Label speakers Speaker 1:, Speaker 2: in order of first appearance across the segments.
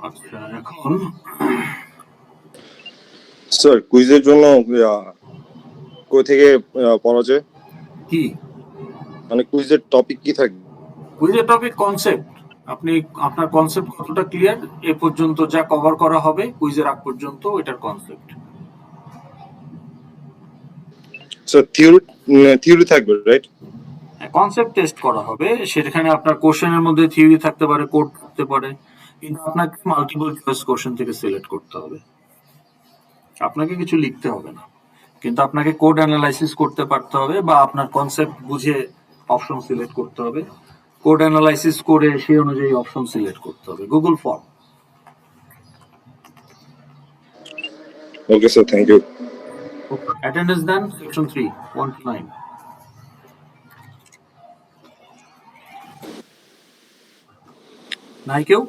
Speaker 1: আচ্ছা, এখন
Speaker 2: স্যার কুইজের জন্য কই থেকে পড়া যায়?
Speaker 1: কি
Speaker 2: মানে কুইজের টপিক কি থাকবে?
Speaker 1: কুইজের টপিক কনসেপ্ট। আপনি আপনার কনসেপ্ট কতটা ক্লিয়ার এ পর্যন্ত যা কভার করা হবে কুইজের আগ পর্যন্ত এটার কনসেপ্ট।
Speaker 2: স্যার থিওরি থাকবে, রাইট?
Speaker 1: কনসেপ্ট টেস্ট করা হবে, সেখানে আপনার কোশ্চেনের মধ্যে থিওরি থাকতে পারে, কোড থাকতে পারে, কিন্তু আপনাকে মাল্টিপল চয়েস কোশ্চেন থেকে সিলেক্ট করতে হবে। আপনাকে কিছু লিখতে হবে না, কিন্তু আপনাকে কোড অ্যানালাইসিস করতে পারতে হবে বা আপনার কনসেপ্ট বুঝে অপশন সিলেক্ট করতে হবে। কোড অ্যানালাইসিস করে সেই অনুযায়ী অপশন সিলেক্ট করতে হবে। Google form.
Speaker 2: Okay sir, thank you.
Speaker 1: Attendance then section 3 1 to 9। নাই কেউ?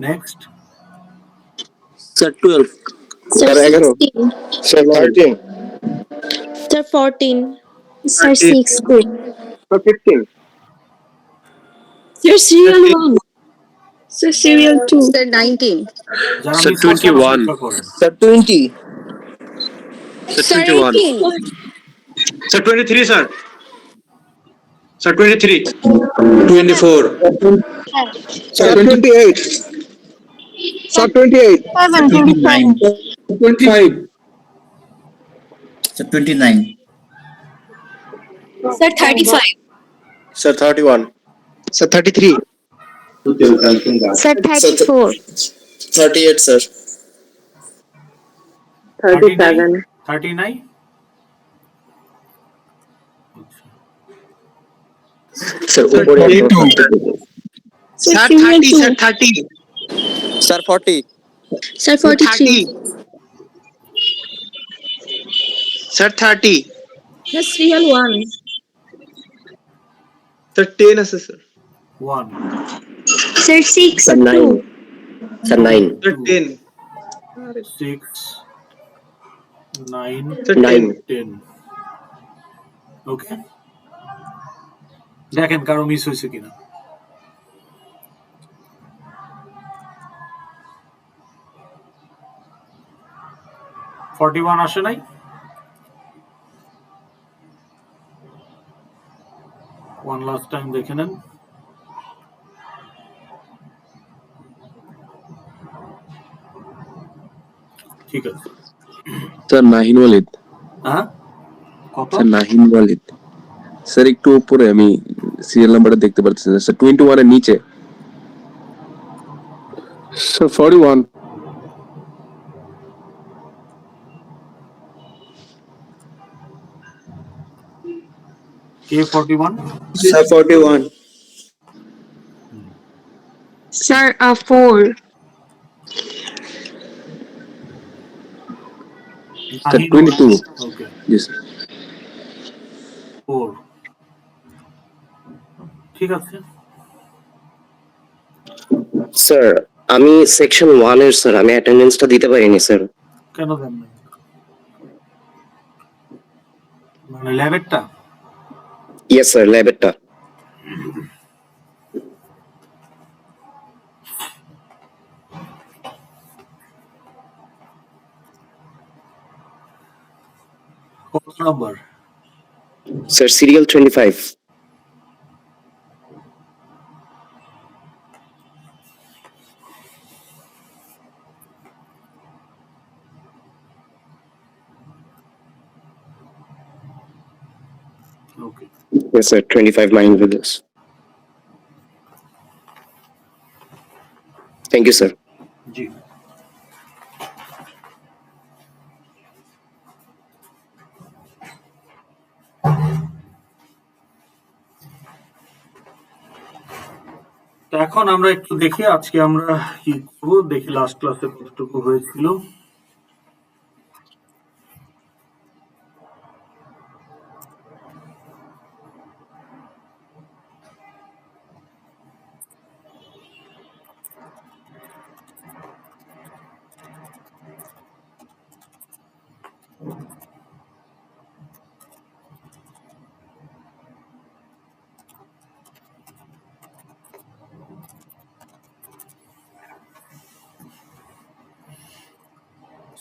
Speaker 1: Next.
Speaker 3: Sir 12.
Speaker 4: Sir,
Speaker 2: Sir,
Speaker 4: 16.
Speaker 2: Sir 13,
Speaker 4: Sir, 14. Sir, 16.
Speaker 3: Sir 15.
Speaker 4: Sir, serial 1. Sir, serial 2.
Speaker 5: Sir 19.
Speaker 1: যারা
Speaker 3: Sir,
Speaker 1: মিস করছেন
Speaker 3: 21.
Speaker 1: অপেক্ষা করেন।
Speaker 3: Sir 20. Sir
Speaker 5: Sir
Speaker 3: 21.
Speaker 5: 18.
Speaker 3: Sir 23, sir. Sir 23. 24. Sir 28. Sir 28.
Speaker 5: 29.
Speaker 3: 25.
Speaker 6: Sir 29.
Speaker 4: Sir, 35.
Speaker 3: Sir 31. Sir 33.
Speaker 4: Sir, 34.
Speaker 3: 38, sir.
Speaker 4: 37.
Speaker 1: 39।
Speaker 3: Sir 32.
Speaker 4: Sir, serial 2.
Speaker 3: Sir 30. Sir 40.
Speaker 4: Sir, 43.
Speaker 3: Sir 30.
Speaker 4: Sir, serial 1.
Speaker 3: Sir 10 আছে sir.
Speaker 1: 1
Speaker 4: Sir, 6.
Speaker 3: Sir 9.
Speaker 4: 2.
Speaker 3: Sir 9. Sir 10.
Speaker 1: 6 9
Speaker 3: Sir 10.
Speaker 1: 10। ওকে, দেখেন কারো miss হয়েছে কিনা। আসে নাই? 1 last time দেখে নেন। ঠিক আছে।
Speaker 7: স্যার নাহিন ওয়ালিদ।
Speaker 1: হ্যাঁ, কত?
Speaker 7: স্যার নাহিন ওয়ালিদ স্যার একটু উপরে, আমি সিরিয়াল নাম্বারটা দেখতে পাচ্ছি না স্যার। 21 এর নিচে।
Speaker 2: স্যার 41,
Speaker 1: কে 41?
Speaker 3: Sir 41.
Speaker 4: Sir, 4.
Speaker 7: স্যার 22।
Speaker 1: ওকে,
Speaker 7: জি স্যার।
Speaker 1: 4। ঠিক আছে।
Speaker 8: স্যার আমি সেকশন 1 এর স্যার, আমি অ্যাটেন্ডেন্সটা দিতে পারিনি স্যার।
Speaker 1: কেন দেন নাই? মানে ল্যাবেরটা?
Speaker 8: ইয়েস স্যার, ল্যাবেরটা।
Speaker 1: কত নম্বর?
Speaker 8: Sir serial 25।
Speaker 1: Okay,
Speaker 8: Yes sir, 25 mind with this. Thank you sir.
Speaker 1: জি। তো এখন আমরা একটু দেখি আজকে আমরা কি করবো, দেখি লাস্ট ক্লাসে কতটুকু হয়েছিল।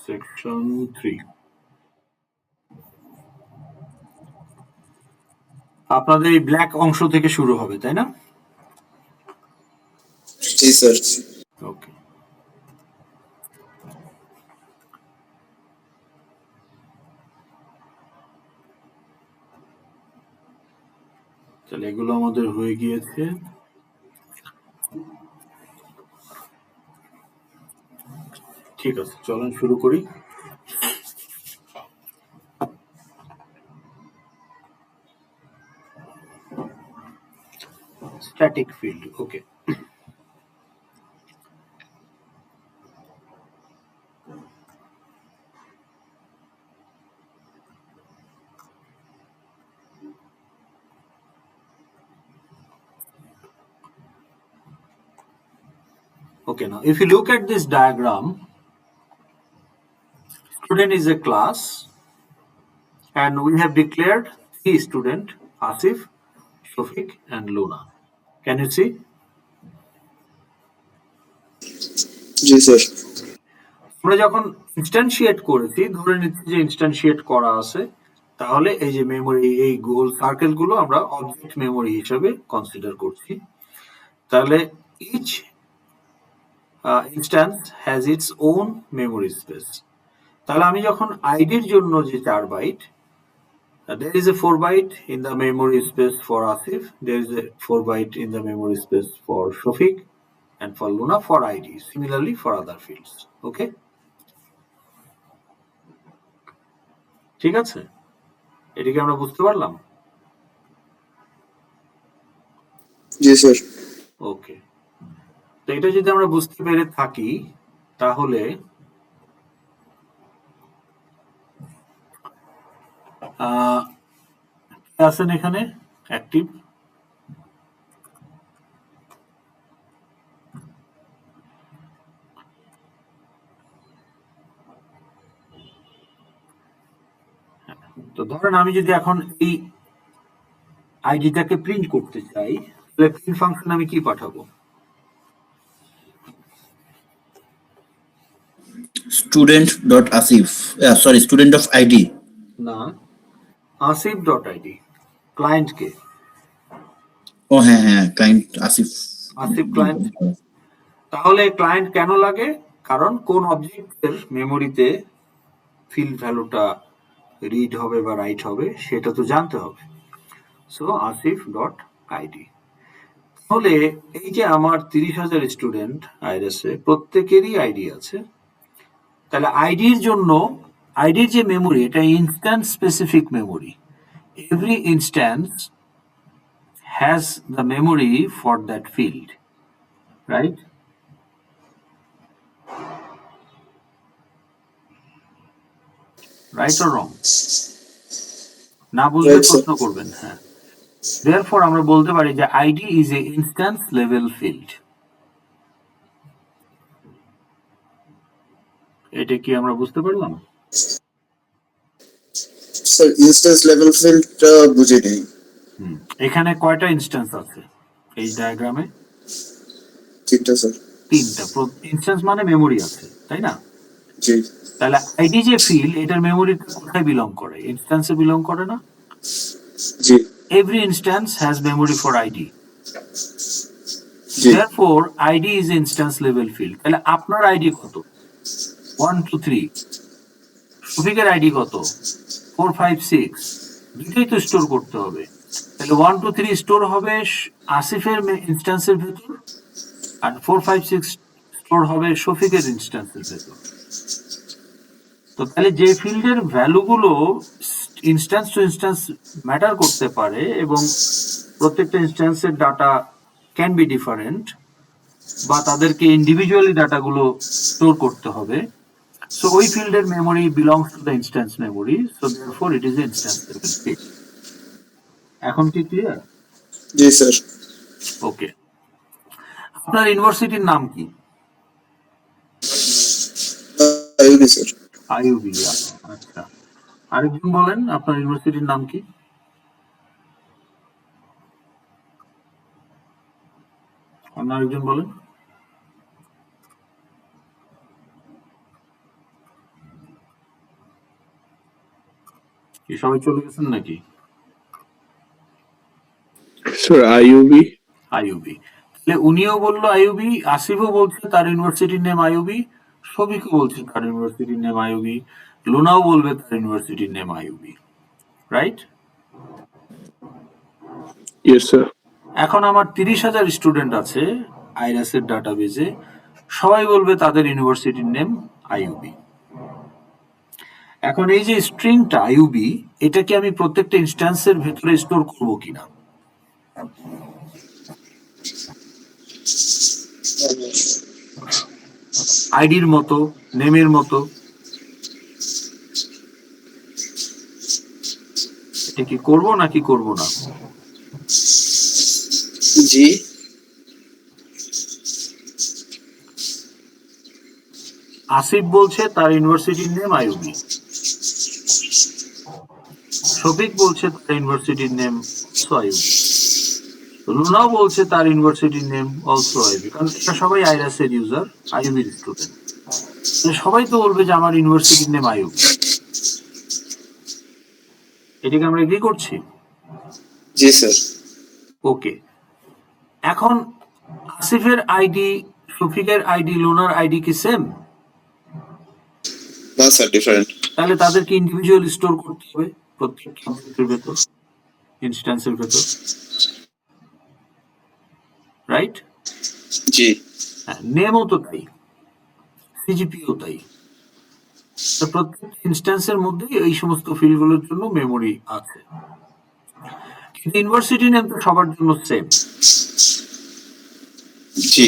Speaker 1: সেকশন 3 আপনাদের এই ব্ল্যাক অংশ থেকে শুরু হবে, তাই না?
Speaker 3: জি স্যার।
Speaker 1: ওকে, তাহলে এগুলো আমাদের হয়ে গিয়েছে। ঠিক আছে, চলেন শুরু করি। Static field, okay. Okay, now if you look at this diagram, student is a class and we have declared 3 student, Asif, Shofik and Luna. Can you see?
Speaker 3: G sir.
Speaker 1: আমরা যখন ইনস্ট্যান্সিয়েট করেছি, ধরে নিচ্ছি যে ইনস্ট্যান্সিয়েট করা আছে, তাহলে এই যে মেমরি, এই গোল সার্কেল গুলো আমরা অবজেক্ট মেমরি হিসেবে কনসিডার করছি। তাহলে each instance has its own memory space. তাহলে আমি যখন আইডির জন্য যে 4 byte, there is a 4 byte in the memory space for Asif, there is a 4 byte in the memory space for Shofik and for Luna for ID, similarly for other fields. Okay, ঠিক আছে, এটাকে আমরা বুঝতে পারলাম।
Speaker 3: জি sir.
Speaker 1: ওকে, তো এটা যদি আমরা বুঝতে পেরে থাকি তাহলে আছেন এখানে অ্যাক্টিভ? তো ধরেন আমি যদি এখন এই আইডিটাকে প্রিন্ট করতে চাই, তাহলে প্রিন্ট ফাংশন আমি কি পাঠাবো?
Speaker 5: student dot asif sorry student of id
Speaker 1: না, আসিফ ডট আইডি ক্লায়েন্টকে,
Speaker 5: oh হ্যাঁ client asif
Speaker 1: আসিফ ক্লায়েন্ট। তাহলে ক্লায়েন্ট কেন লাগে? কারণ কোন অবজেক্টের মেমোরিতে ফিল্ড ভ্যালুটা রিড হবে বা রাইট হবে সেটা তো জানতে হবে। So Asif dot ID. তাহলে এই যে আমার 30,000 স্টুডেন্ট আইরাসে প্রত্যেকেরই আইডি আছে, তাহলে আইডির জন্য আইডির যে মেমোরি, এটা instance specific memory. Every instance has the memory for that field, right? Right or wrong? না বুঝলে
Speaker 3: Right, sir.
Speaker 1: প্রশ্ন করবেন। হ্যাঁ, therefore আমরা বলতে পারি যে ID is a instance level field. এটা কি আমরা বুঝতে পারলাম?
Speaker 3: স্যার ইনস্ট্যান্স লেভেল ফিল্ড বুঝে নেই।
Speaker 1: এখানে কয়টা ইনস্ট্যান্স আছে এই ডায়াগ্রামে?
Speaker 3: তিনটা স্যার।
Speaker 1: 3টা। ইনস্ট্যান্স মানে মেমোরি আছে, তাই না?
Speaker 3: জি।
Speaker 1: তাহলে আইডি যে ফিল্ড, এটার মেমোরি কোথায় বিলং করে? ইনস্ট্যান্সে বিলং করে না?
Speaker 3: জি।
Speaker 1: Every instance has memory for ID,
Speaker 3: জি।
Speaker 1: therefore id is instance level field. তাহলে আপনার আইডি কত? 1 2 3। শফিকের আইডি কত? 4 5 6। দুটোই তো স্টোর করতে হবে। তাহলে 1 2 3 স্টোর হবে আসিফের ইনস্ট্যান্সের ভেতর, আর 4 5 6 স্টোর হবে শফিকের ইনস্ট্যান্সের ভেতর। তো তাহলে যে ফিল্ডের ভ্যালুগুলো ইনস্ট্যান্স টু ইনস্ট্যান্স ম্যাটার করতে পারে এবং প্রত্যেকটা ইনস্ট্যান্সের ডাটা ক্যান বি ডিফারেন্ট, বা তাদেরকে ইন্ডিভিজুয়ালি ডাটাগুলো স্টোর করতে হবে, সো ওই ফিল্ডের memory belongs to the instance memory, so therefore it is a instance level field. এখন কি ক্লিয়ার?
Speaker 3: জি স্যার।
Speaker 1: ওকে, আপনার ইউনিভার্সিটির নাম কি?
Speaker 3: IB sir.
Speaker 1: আইইউবি। আচ্ছা, আরেকজন বলেন আপনার ইউনিভার্সিটির নাম কি? অন্য আরেকজন বলেন। কি সবাই চলে গেছেন নাকি?
Speaker 7: স্যার আইইউবি
Speaker 1: আইইউবি, তাহলে উনিও বললো আইইউবি, আসিফও বলছে তার ইউনিভার্সিটির নেম আইইউবি, শফিকও বলছে তার ইউনিভার্সিটির নেম আইইউবি, লুনাও বলবে তার ইউনিভার্সিটির name IUB, right?
Speaker 7: Yes sir.
Speaker 1: এখন আমার 30,000 স্টুডেন্ট আছে আইরাসের ডাটাবেজে, সবাই বলবে তাদের ইউনিভার্সিটির নেম আইইউবি। এখন এই যে স্ট্রিংটা আইইউবি, এটা কি আমি প্রত্যেকটা ইনস্ট্যান্সের ভেতরে স্টোর করব কিনা? আইডির মতো, নেমের মতো, এটা কি করব নাকি করব না?
Speaker 3: জি
Speaker 1: আসিফ বলছে তার ইউনিভার্সিটির নেম আইইউবি, শফিক বলছে তার ইউনিভার্সিটির নেম অলসো আইইউবি, লুনাও বলছে তার ইউনিভার্সিটির নেম অলসো আইইউবি, কারণ এটা সবাই আইরাসের ইউজার, আইইউবির স্টুডেন্ট, সবাই তো বলবে যে আমার ইউনিভার্সিটির নেম আইইউবি। এটাকে আমরা এগ্রি করছি?
Speaker 3: জি স্যার।
Speaker 1: ওকে, এখন আসিফের আইডি, শফিকের আইডি, লুনার আইডি কি সেম?
Speaker 3: না স্যার, ডিফারেন্ট।
Speaker 1: তাহলে তাদেরকে ইন্ডিভিজুয়াল স্টোর করতে হবে প্রত্যেকটা অবজেক্টের ভেতর, ইনস্ট্যান্সের ভেতর, রাইট?
Speaker 3: জি
Speaker 1: হ্যাঁ, নেমও তো তাই, সিজিপিও তাই। তো প্রত্যেকটা ইনস্ট্যান্সের মধ্যেই এই সমস্ত ফিল্ডগুলোর জন্য মেমোরি আছে, কিন্তু ইউনিভার্সিটি নেম তো সবার জন্য সেম।
Speaker 3: জি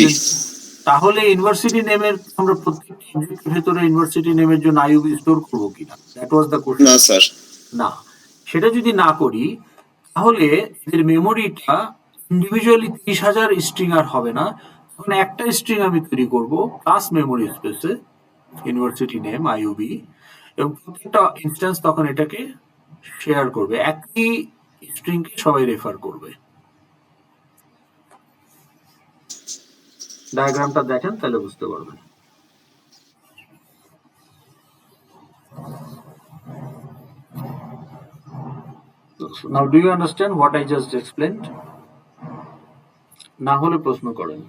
Speaker 1: তাহলে ইউনিভার্সিটি নেমের আমরা প্রত্যেকটা অবজেক্টের ভেতরে ইউনিভার্সিটি নেমের জন্য আইইউবি স্টোর করব কিনা, দ্যাট ওয়াজ দ্য কোশ্চেন।
Speaker 3: না স্যার।
Speaker 1: না, সেটা যদি না করি তাহলে এদের মেমোরিটা ইন্ডিভিজুয়ালি 30,000 স্ট্রিং আর হবে না, তখন একটা স্ট্রিং আমি তৈরি করব ক্লাস মেমোরি স্পেসে, ইউনিভার্সিটি নেম আইইউবি, এবং প্রত্যেকটা ইনস্ট্যান্স তখন এটাকে শেয়ার করবে, একই স্ট্রিংকে সবাই রেফার করবে। ডায়াগ্রামটা দেখেন তাহলে বুঝতে পারবেন। Now do you understand what I just explained? না হলে প্রশ্ন করেন।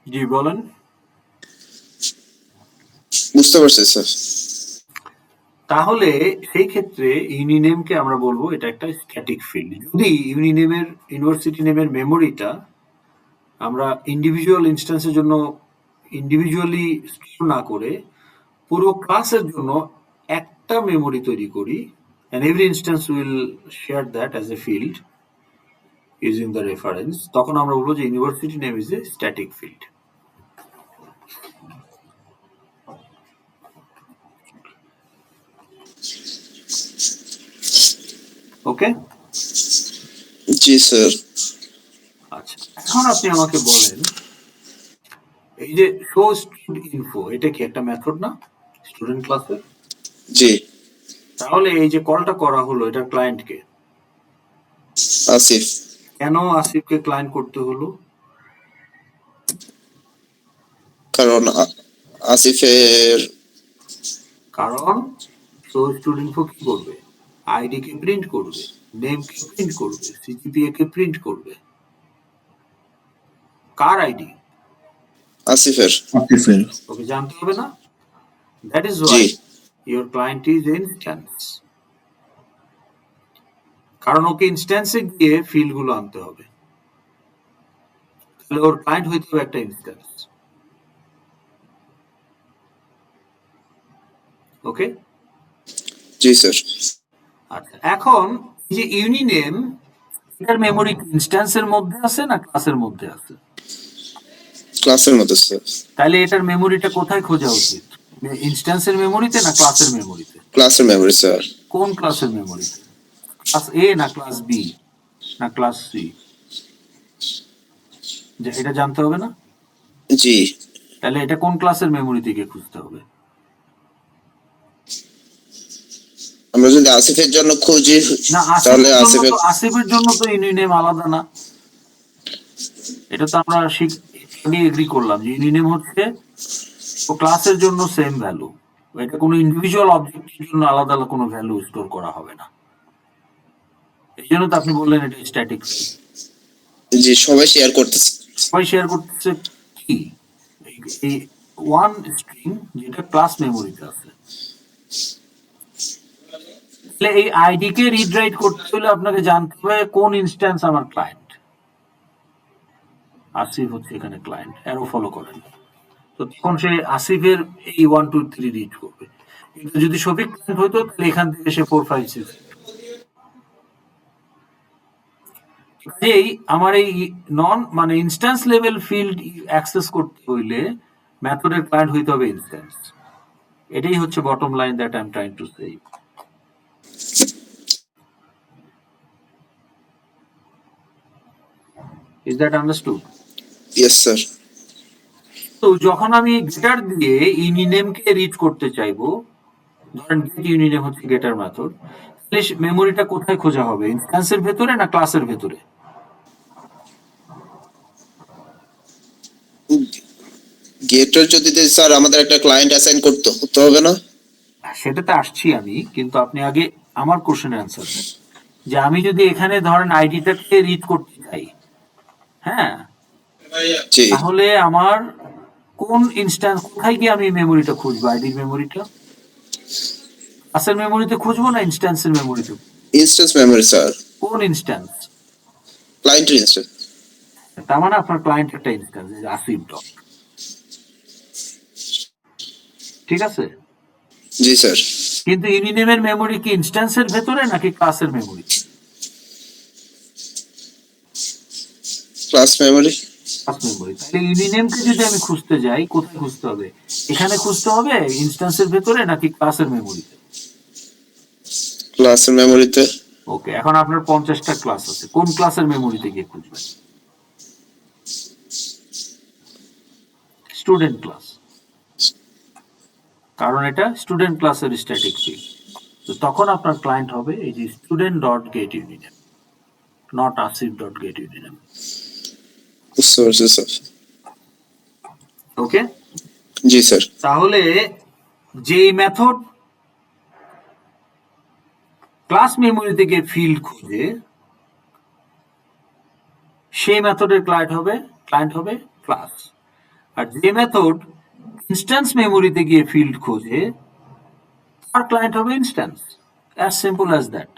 Speaker 1: জি বলেন।
Speaker 3: বুঝতে পারছি স্যার।
Speaker 1: তাহলে সেই ক্ষেত্রে ইউনিনেমকে আমরা বলবো এটা একটা স্ট্যাটিক ফিল্ড। যদি ইউনিনেমের, ইউনিভার্সিটি নেমের মেমোরিটা আমরা ইন্ডিভিজুয়াল ইনস্ট্যান্সের জন্য ইন্ডিভিজুয়ালি স্টোর না করে পুরো ক্লাসের জন্য একটা মেমোরি তৈরি করি, and every instance will share that as a field using the reference, তখন আমরা বলবো যে university name is a static field. Okay,
Speaker 3: ji sir.
Speaker 1: আচ্ছা, এখন আপনি আমাকে বলেন এই যে শো স্টুডেন্ট ইনফো, এটা কি একটা মেথড না স্টুডেন্ট ক্লাসের?
Speaker 3: জি।
Speaker 1: তাহলে এই যে কলটা করা হলো, এটা ক্লায়েন্টকে,
Speaker 3: আসিফ।
Speaker 1: কেন আসিফকে ক্লায়েন্ট করতে হলো?
Speaker 3: কারণ আসিফের
Speaker 1: কারণ শো স্টুডেন্ট ইনফো কি করবে? আইডি কে প্রিন্ট করবে, নেম কে প্রিন্ট করবে, সিজিপিএ কে প্রিন্ট করবে। কার আইডি?
Speaker 3: আসিফের।
Speaker 5: Artificial.
Speaker 1: ওকে জানতে হবে না? That is
Speaker 3: G.
Speaker 1: Why your client is instance, কারণ ওকে ইনস্ট্যান্সে গিয়ে ফিল্ড গুলো আনতে হবে, তাহলে ওর ক্লায়েন্ট হইতে হবে একটা ইনস্ট্যান্স। ওকে,
Speaker 3: জি স্যার।
Speaker 1: আচ্ছা, এখন এই যে ইউনিনেম, এটার মেমোরি ইনস্ট্যান্সের মধ্যে আছে না ক্লাসের মধ্যে আছে?
Speaker 3: ক্লাসের মধ্যে স্যার।
Speaker 1: তাহলে এটার মেমোরিটা কোথায় খোঁজা উচিত? ইনস্ট্যান্সের মেমোরিতে না ক্লাসের মেমোরিতে?
Speaker 3: ক্লাসের মেমরি স্যার।
Speaker 1: কোন ক্লাসের মেমোরিতে? ক্লাস এ না ক্লাস বি না ক্লাস সি, এটা জানতে হবে না?
Speaker 3: জি।
Speaker 1: তাহলে এটা কোন ক্লাসের মেমোরি থেকে খুঁজতে হবে?
Speaker 3: আমরা যদি আসিফের জন্য খুঁজি
Speaker 1: না,
Speaker 3: তাহলে
Speaker 1: আসিফের জন্য
Speaker 3: আসিফের
Speaker 1: তো আসিফের জন্য তো ইউনিনেম আলাদা না। এটা তো আমরা আগে এগ্রি করলাম যে ইউনিনেম হচ্ছে ও ক্লাসের জন্য সেম ভ্যালু, এটা কোনো ইন্ডিভিজুয়াল অবজেক্টের জন্য আলাদা কোনো ভ্যালু স্টোর করা হবে না। এই জন্য তো আপনি বললেন এটা স্ট্যাটিক।
Speaker 3: জি সবাই শেয়ার করতেছে।
Speaker 1: সবাই শেয়ার করতেছে কি এই ওয়ান স্ট্রিং যেটা ক্লাস মেমোরিতে আছে। তাহলে এই আইডি কে রিড রাইট করতে হলে আপনাকে জানতে হবে কোন ইনস্ট্যান্স আমার ক্লায়েন্ট। আসিফ হচ্ছে এখানে ক্লায়েন্ট, অ্যারো ফলো করেন। তো তখন সে আসিফের এই 1 2 3 রিড করবে। কিন্তু যদি শফিক ক্লায়েন্ট হতো তাহলে এখান থেকে সে 4 5 6। এই আমার এই নন মানে ইনস্ট্যান্স লেভেল ফিল্ড অ্যাক্সেস করতে হইলে মেথডের ক্লায়েন্ট হইতে হবে ইনস্ট্যান্স। এটাই হচ্ছে bottom line that I am trying to say. Is that understood?
Speaker 3: Yes sir.
Speaker 1: তো যখন আমি গেটার দিয়ে ইউনিনেম কে রিড করতে চাইবো, ধরেন গেট ইউনিনেম হচ্ছে গেটার মেথড, তাহলে মেমোরিটা কোথায় খোঁজা হবে? ইনস্ট্যান্সের ভেতরে না ক্লাসের ভেতরে?
Speaker 3: গেটার যদি স্যার আমাদের একটা ক্লায়েন্ট অ্যাসাইন করতে হতে হবে না?
Speaker 1: সেটাতে আসছি আমি, কিন্তু আপনি আগে আমার কোশ্চেনের অ্যান্সার দেন যে আমি যদি এখানে ধরেন আইডিটাকে রিড করতে চাই, হ্যাঁ,
Speaker 3: জি।
Speaker 1: তাহলে আমার কোন ইনস্ট্যান্স, কোথায় গিয়ে আমি মেমোরিটা খুঁজবো? আইডির মেমোরিটা ক্লাসের মেমোরিতে খুঁজবো না ইনস্ট্যান্সের মেমোরিতে?
Speaker 3: Instance memory sir.
Speaker 1: কোন ইনস্ট্যান্স?
Speaker 3: ক্লায়েন্টের ইনস্ট্যান্স।
Speaker 1: তার মানে আপনার ক্লায়েন্ট একটা ইনস্ট্যান্স আসিফ ডট, ঠিক আছে?
Speaker 3: জি স্যার।
Speaker 1: কিন্তু ইউনিনেমের মেমোরি কি ইনস্ট্যান্সের ভেতরে নাকি ক্লাসের memory?
Speaker 3: Class memory.
Speaker 1: Class memory. তাহলে ইউনিনেমকে যদি আমি খুঁজতে যাই, কোথায় খুঁজতে হবে? এখানে খুঁজতে হবে ইনস্ট্যান্সের ভেতরে নাকি ক্লাসের মেমোরিতে?
Speaker 3: ক্লাসের মেমরিতে।
Speaker 1: ওকে, এখন আপনার 50টা ক্লাস আছে, কোন ক্লাসের মেমোরিতে গিয়ে খুঁজবেন? স্টুডেন্ট ক্লাস, কারণ এটা স্টুডেন্ট ক্লাসের স্ট্যাটিক ফিল্ড। তো তখন আপনার ক্লায়েন্ট হবে এই যে student dot get uniname, not Asif dot get uniname.
Speaker 3: Sir.
Speaker 1: Okay,
Speaker 3: ji sir.
Speaker 1: তাহলে যে মেথড ক্লাস মেমোরি থেকে ফিল্ড খুঁজে, সেই মেথডের ক্লায়েন্ট হবে ক্লাস। আর যে মেথড ইনস্ট্যান্স মেমোরিতে গিয়ে ফিল্ড খোঁজে, তার ক্লায়েন্ট হবে instance. As simple as that,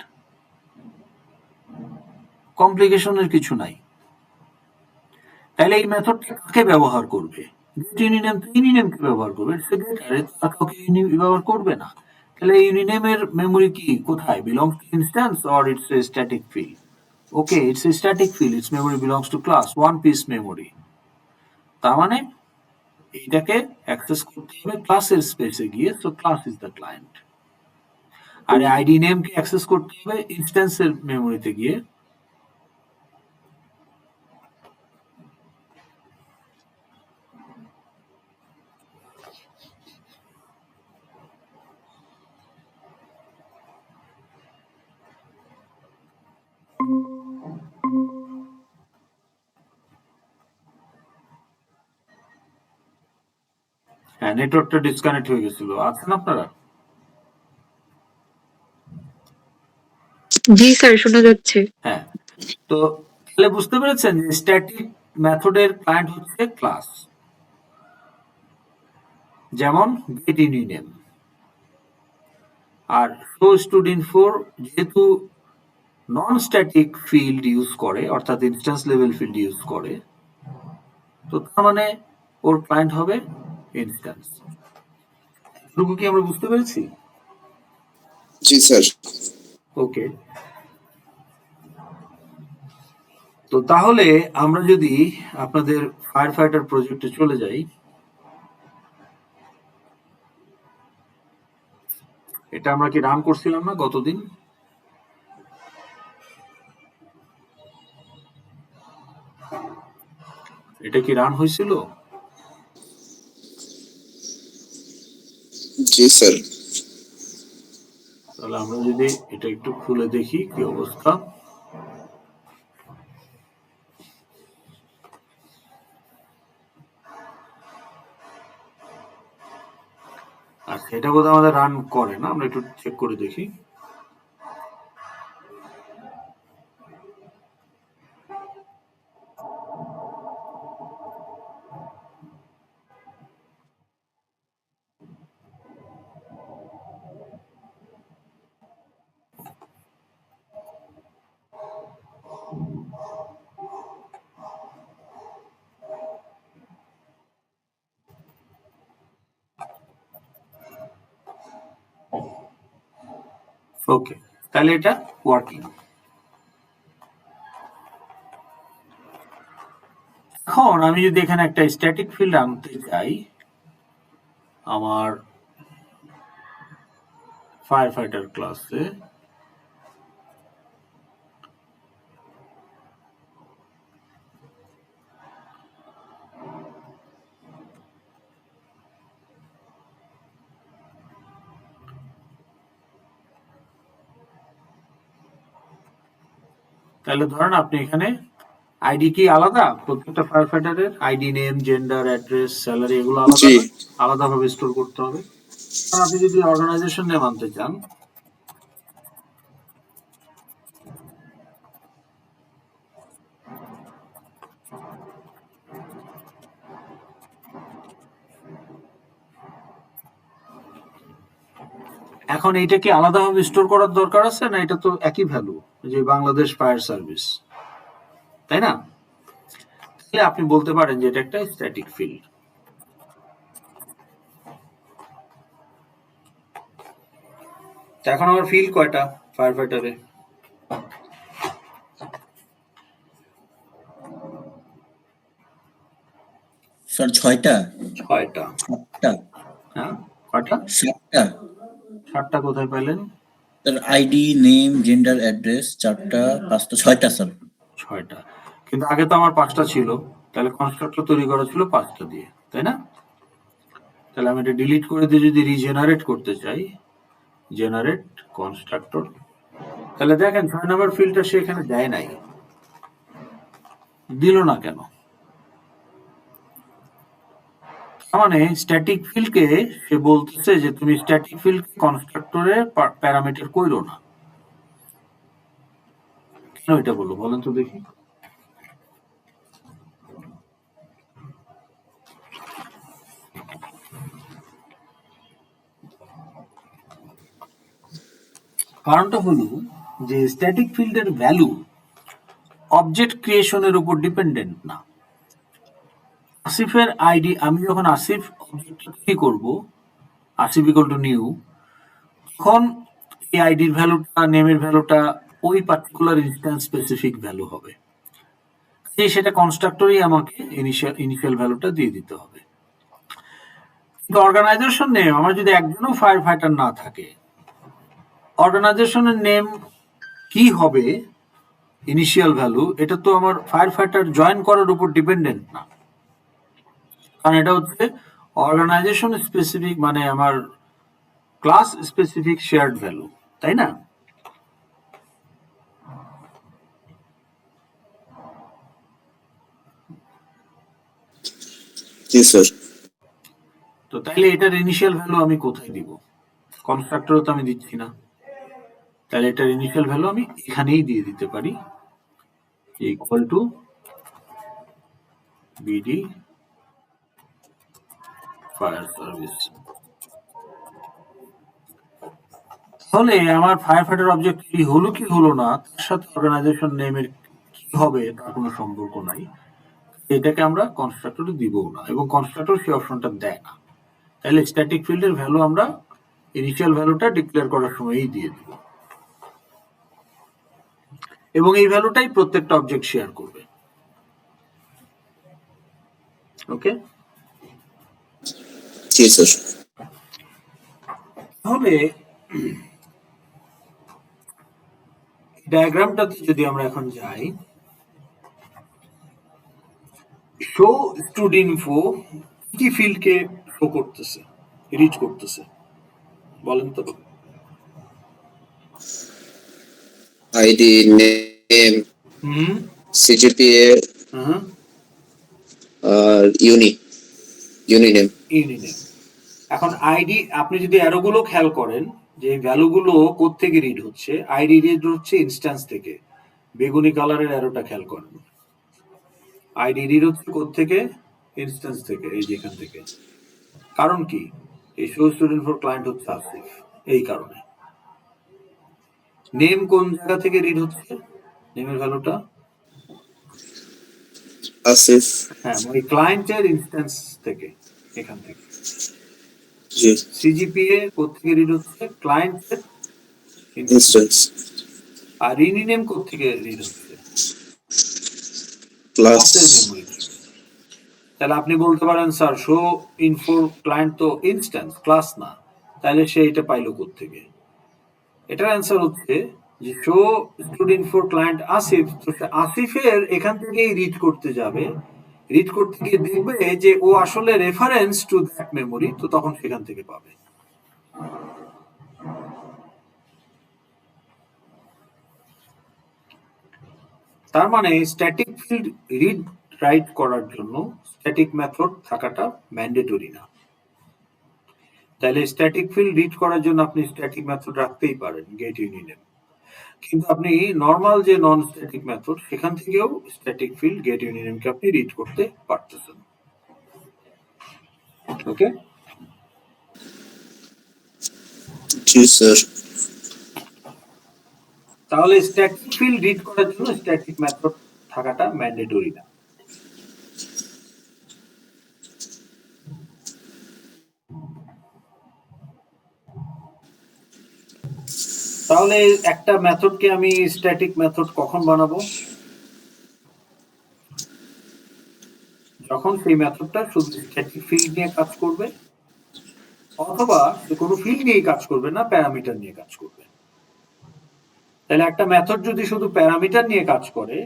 Speaker 1: কমপ্লিকেশনের কিছু নাই। তাহলে এই মেথডটা কাকে ব্যবহার করবে? গেট ইউনিনেম তো ইউনিনেমকে ব্যবহার করবে, কাউকে ব্যবহার করবে না। তাহলে ইউনিনেমের মেমোরি কি কোথায়? Belongs to instance or it's a static field? Okay, it's a static field, it's memory belongs to class, one piece memory. তার মানে এইটাকে অ্যাক্সেস করতে হবে ক্লাসের স্পেসে গিয়ে, so class is the client. আর আইডি নেমকে অ্যাক্সেস করতে হবে ইনস্ট্যান্সের মেমোরিতে গিয়ে, হ্যাঁ, নেটওয়ার্কটা ডিসকানেক্ট হয়ে গেছিল। আছেন আপনারা?
Speaker 4: জি স্যার, শোনা যাচ্ছে।
Speaker 1: হ্যাঁ, তো তাহলে বুঝতে পেরেছেন যে স্ট্যাটিক মেথডের ক্লায়েন্ট হচ্ছে ক্লাস, যেমন গেট ইউনিনেম। আর শো স্টুডেন্ট ফর যেহেতু নন স্ট্যাটিক ফিল্ড ইউজ করে, অর্থাৎ ইনস্ট্যান্স লেভেল ফিল্ড ইউজ করে, তো তার মানে ওর ক্লায়েন্ট হবে ইনস্ট্যান্স। এটুকু কি আমরা বুঝতে পেরেছি?
Speaker 3: জি স্যার।
Speaker 1: ওকে, তো তাহলে আমরা যদি আপনাদের ফায়ার ফাইটার প্রজেক্টে চলে যাই, এটা আমরা কি রান করছিলাম না গতদিন? এটা কি রান হয়েছিল?
Speaker 3: জি স্যার।
Speaker 1: তাহলে আমরা যদি এটা একটু খুলে দেখি কি অবস্থা। আচ্ছা, এটা বোধহয় আমাদের রান করে না, আমরা একটু চেক করে দেখি। ওকে, তাহলে এটা ওয়ার্কিং। এখন আমি যদি এখানে একটা স্ট্যাটিক ফিল্ড আনতে চাই আমার ফায়ার ফাইটার ক্লাসে, তাহলে ধরেন আপনি এখানে আইডি কি আলাদা, প্রত্যেকটা ফায়ার ফাইটারের ID, name, gender, address, salary এগুলো আলাদা
Speaker 3: জি।
Speaker 1: আলাদাভাবে স্টোর করতে হবে। আর আপনি যদি অর্গানাইজেশন নেম আনতে চান, এখন এইটা কি আলাদাভাবে স্টোর করার দরকার আছে না? এটা তো একই ভ্যালু, যে বাংলাদেশ ফায়ার সার্ভিস, তাই না? তাহলে আপনি বলতে পারেন যে এটা একটা স্ট্যাটিক ফিল্ড। এখন আমার ফিল্ড কয়টা ফায়ার ফাইটারে?
Speaker 5: স্যার 6টা।
Speaker 1: 6টা।
Speaker 5: 7টা।
Speaker 1: হ্যাঁ, কয়টা?
Speaker 5: 7টা।
Speaker 1: 7টা কোথায় পেলেন?
Speaker 5: Sir ID, name, gender, address 4টা, 5টা, 6টা স্যার।
Speaker 1: 6টা, কিন্তু আগে তো আমার 5টা ছিল, তাহলে কনস্ট্রাক্টর তৈরি করা ছিল 5টা দিয়ে, তাই না? তাহলে আমি এটা ডিলিট করে দিয়ে যদি রিজেনারেট করতে চাই, জেনারেট কনস্ট্রাক্টর, তাহলে দেখেন 6 নম্বর ফিল্ডটা সে এখানে দেয় নাই, দিল না কেন? তার মানে স্ট্যাটিক ফিল্ডকে সে বলতেছে যে তুমি স্ট্যাটিক ফিল্ড কনস্ট্রাক্টরে প্যারামিটার কইরো না। কেন এটা বললো বলেন তো দেখি। কারণটা হলো যে স্ট্যাটিক ফিল্ডের ভ্যালু অবজেক্ট ক্রিয়েশনের উপর ডিপেন্ডেন্ট না। আসিফের আইডি, আমি যখন আসিফ অবজেক্ট তৈরি করব, আসিফ ইকুয়াল টু নিউ, তখন এই আইডির ভ্যালুটা, নেমের ভ্যালুটা ওই পার্টিকুলার ইনস্ট্যান্স স্পেসিফিক ভ্যালু হবে। সেটা কনস্ট্রাক্টরই আমাকে ইনিশিয়াল ভ্যালুটা দিয়ে দিতে হবে। কিন্তু অর্গানাইজেশন নেম, আমার যদি একজনও ফায়ার ফাইটার না থাকে, অর্গানাইজেশনের নেম কি হবে ইনিশিয়াল ভ্যালু, এটা তো আমার ফায়ার ফাইটার জয়েন করার উপর ডিপেন্ডেন্ট না, কারণ এটা হচ্ছে অর্গানাইজেশন স্পেসিফিক, মানে আমার ক্লাস স্পেসিফিক শেয়ার্ড ভ্যালু, তাই না?
Speaker 3: জি স্যার।
Speaker 1: তো তাহলে এটার ইনিশিয়াল ভ্যালু আমি কোথায় দিব? কনস্ট্রাক্টরও তো আমি দিচ্ছি না, তাহলে এটার ইনিশিয়াল ভ্যালু আমি এখানেই দিয়ে দিতে পারি, equal to BD fire service. তাহলে আমার ফায়ার ফাইটার অবজেক্ট কি হলো কি হলো না তার সাথে অর্গানাইজেশন নেমের কি হবে তার কোনো সম্পর্ক নাই। এটাকে আমরা কনস্ট্রাক্টরে দিবও না, এবং কনস্ট্রাক্টর সেই অপশনটা দেয় না। তাহলে স্ট্যাটিক ফিল্ডের ভ্যালু আমরা ইনিশিয়াল ভ্যালুটা ডিক্লেয়ার করার সময়ই দিয়ে দেব, এবং এই ভ্যালুটাই প্রত্যেকটা অবজেক্ট শেয়ার করবে। ওকে,
Speaker 3: জি স্যার।
Speaker 1: তাহলে ডায়াগ্রামটাতে যদি আমরা এখন যাই, শো স্টুড ইনফো কি ফিল্ডকে শো করতেছে, রিচ করতেছে বলেন তো?
Speaker 3: আইডি, নেম,
Speaker 1: হুম
Speaker 3: সিজিপিএ
Speaker 1: হুম
Speaker 3: আর ইউনি নেম।
Speaker 1: ইউনিনেম। এখন আইডি, আপনি যদি অ্যারোগুলো খেয়াল করেন যে ভ্যালুগুলো কোত্থেকে রিড হচ্ছে, আইডি রিড হচ্ছে ইনস্ট্যান্স থেকে। বেগুনি কালারের অ্যারোটা খেয়াল করেন, আইডি রিড হচ্ছে কোত্থেকে? ইনস্ট্যান্স থেকে, এই যেখান থেকে। কারণ কি? এই শো স্টুডেন্ট ফর ক্লায়েন্ট হচ্ছে আসিফ, এই কারণে। নেম কোন জায়গা থেকে রিড হচ্ছে? নেমের ভ্যালুটা
Speaker 3: আসিফ।
Speaker 1: হ্যাঁ, ওই ক্লায়েন্টের ইনস্ট্যান্স থেকে, এখান থেকে।
Speaker 3: জি।
Speaker 1: সিজিপিএ কোত্থেকে রিড হচ্ছে? ক্লায়েন্টের
Speaker 3: ইনস্ট্যান্স।
Speaker 1: আর ইউনিনেম কোত্থেকে রিড হচ্ছে?
Speaker 3: ক্লাস।
Speaker 1: ক্লাসের মেমরি থেকে। তাহলে আপনি বলতে পারেন স্যার শো ইনফো ক্লায়েন্ট তো ইনস্ট্যান্স, ক্লাস না, তাহলে সে এটা পাইলো কোত্থেকে? এটার অ্যান্সার হচ্ছে যে show student for client Asif, তো সে আসিফের এখান থেকেই রিড করতে যাবে, রিড করতে গিয়ে দেখবে যে ও আসলে রেফারেন্স টু দ্যাট মেমোরি, তো তখন সেখান থেকে পাবে। তার মানে স্ট্যাটিক ফিল্ড রিড রাইট করার জন্য স্ট্যাটিক মেথড থাকাটা ম্যান্ডেটরি না। তাহলে স্ট্যাটিক ফিল্ড রিড করার জন্য আপনি স্ট্যাটিক মেথড রাখতেই পারেন, গেট ইউনিয়ন। কিন্তু আপনি নর্মাল যে নন স্ট্যাটিক মেথড, সেখান থেকেও স্ট্যাটিক ফিল্ড গেট ইউনিয়নকে আপনি রিড করতে পারতেছেন। ওকে,
Speaker 3: জি স্যার।
Speaker 1: তাহলে স্ট্যাটিক ফিল্ড রিড করার জন্য স্ট্যাটিক মেথড থাকাটা ম্যান্ডেটরি না। তাহলে একটা মেথডকে আমি স্ট্যাটিক মেথড কখন বানাবো? যখন সেই মেথডটা শুধু স্ট্যাটিক ফিল্ড নিয়ে কাজ করবে, অথবা কোনো ফিল্ড নিয়ে কাজ করবে না, প্যারামিটার নিয়ে কাজ করবে। তাহলে একটা মেথড যদি শুধু প্যারামিটার নিয়ে কাজ করে,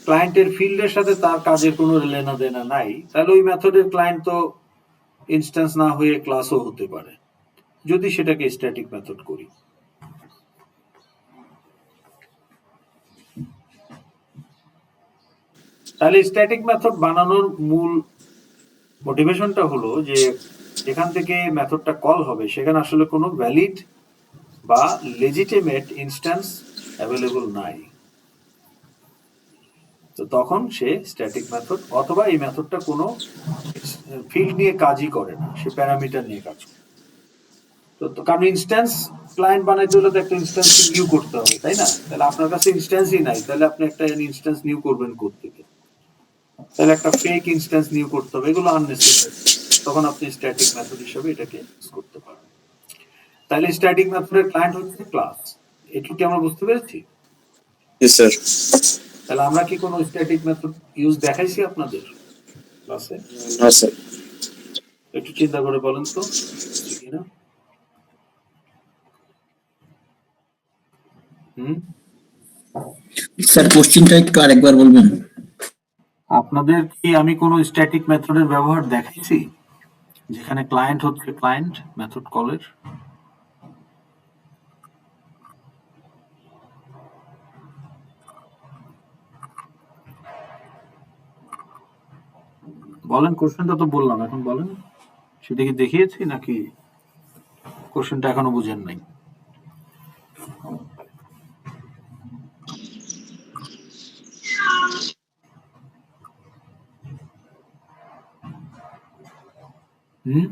Speaker 1: ক্লায়েন্টের ফিল্ডের সাথে তার কাজের কোনো লেনা দেনা নাই, তাহলে ওই মেথডের ক্লায়েন্ট তো ইনস্ট্যান্স না হয়ে ক্লাসও হতে পারে, যদি সেটাকে স্ট্যাটিক মেথড করি। তাহলে স্ট্যাটিক মেথড বানানোর মূল মোটিভেশনটা হলো যে যেখান থেকে মেথডটা কল হবে সেখানে আসলে কোনো ভ্যালিড বা লেজিটিমেট ইনস্ট্যান্স অ্যাভেলেবল নাই, তো তখন সে স্ট্যাটিক মেথড, অথবা এই মেথডটা কোনো ফিল্ড নিয়ে কাজই করে না, সে প্যারামিটার নিয়ে কাজ করে। তো কারণ ইনস্ট্যান্স ক্লায়েন্ট বানাইতে হলে তো একটা ইনস্ট্যান্স নিউ করতে হবে, তাই না? তাহলে আপনার কাছে ইনস্ট্যান্সই নাই, তাহলে আপনি একটা ইনস্ট্যান্স নিউ করবেন কোত্থেকে? তাহলে একটা ফেক ইনস্ট্যান্স নিউ করতে হবে, এগুলো আননেসেসারি। তখন আপনি স্ট্যাটিক মেথড হিসেবে এটাকে ইউজ করতে পারেন। তাহলে স্ট্যাটিক মেথডের ক্লায়েন্ট হচ্ছে ক্লাস, এটুকু কি আমরা বুঝতে পেরেছি?
Speaker 3: জি স্যার।
Speaker 1: তাহলে আমরা কি কোনো স্ট্যাটিক মেথড ইউজ দেখাইছি আপনাদের ক্লাসে?
Speaker 3: না স্যার।
Speaker 1: একটু চিন্তা করে বলেন তো কিনা।
Speaker 5: স্যার কোশ্চেনটা একটু আরেকবার বলবেন?
Speaker 1: আপনাদের কি আমি কোনো স্ট্যাটিক মেথডের ব্যবহার দেখাইছি যেখানে ক্লায়েন্ট হচ্ছে ক্লায়েন্ট মেথড কলের? বলেন, কোশ্চেনটা তো বললাম, এখন বলেন সেটা কি দেখিয়েছি নাকি কোশ্চেনটা এখনো বুঝেন নাই? হুম,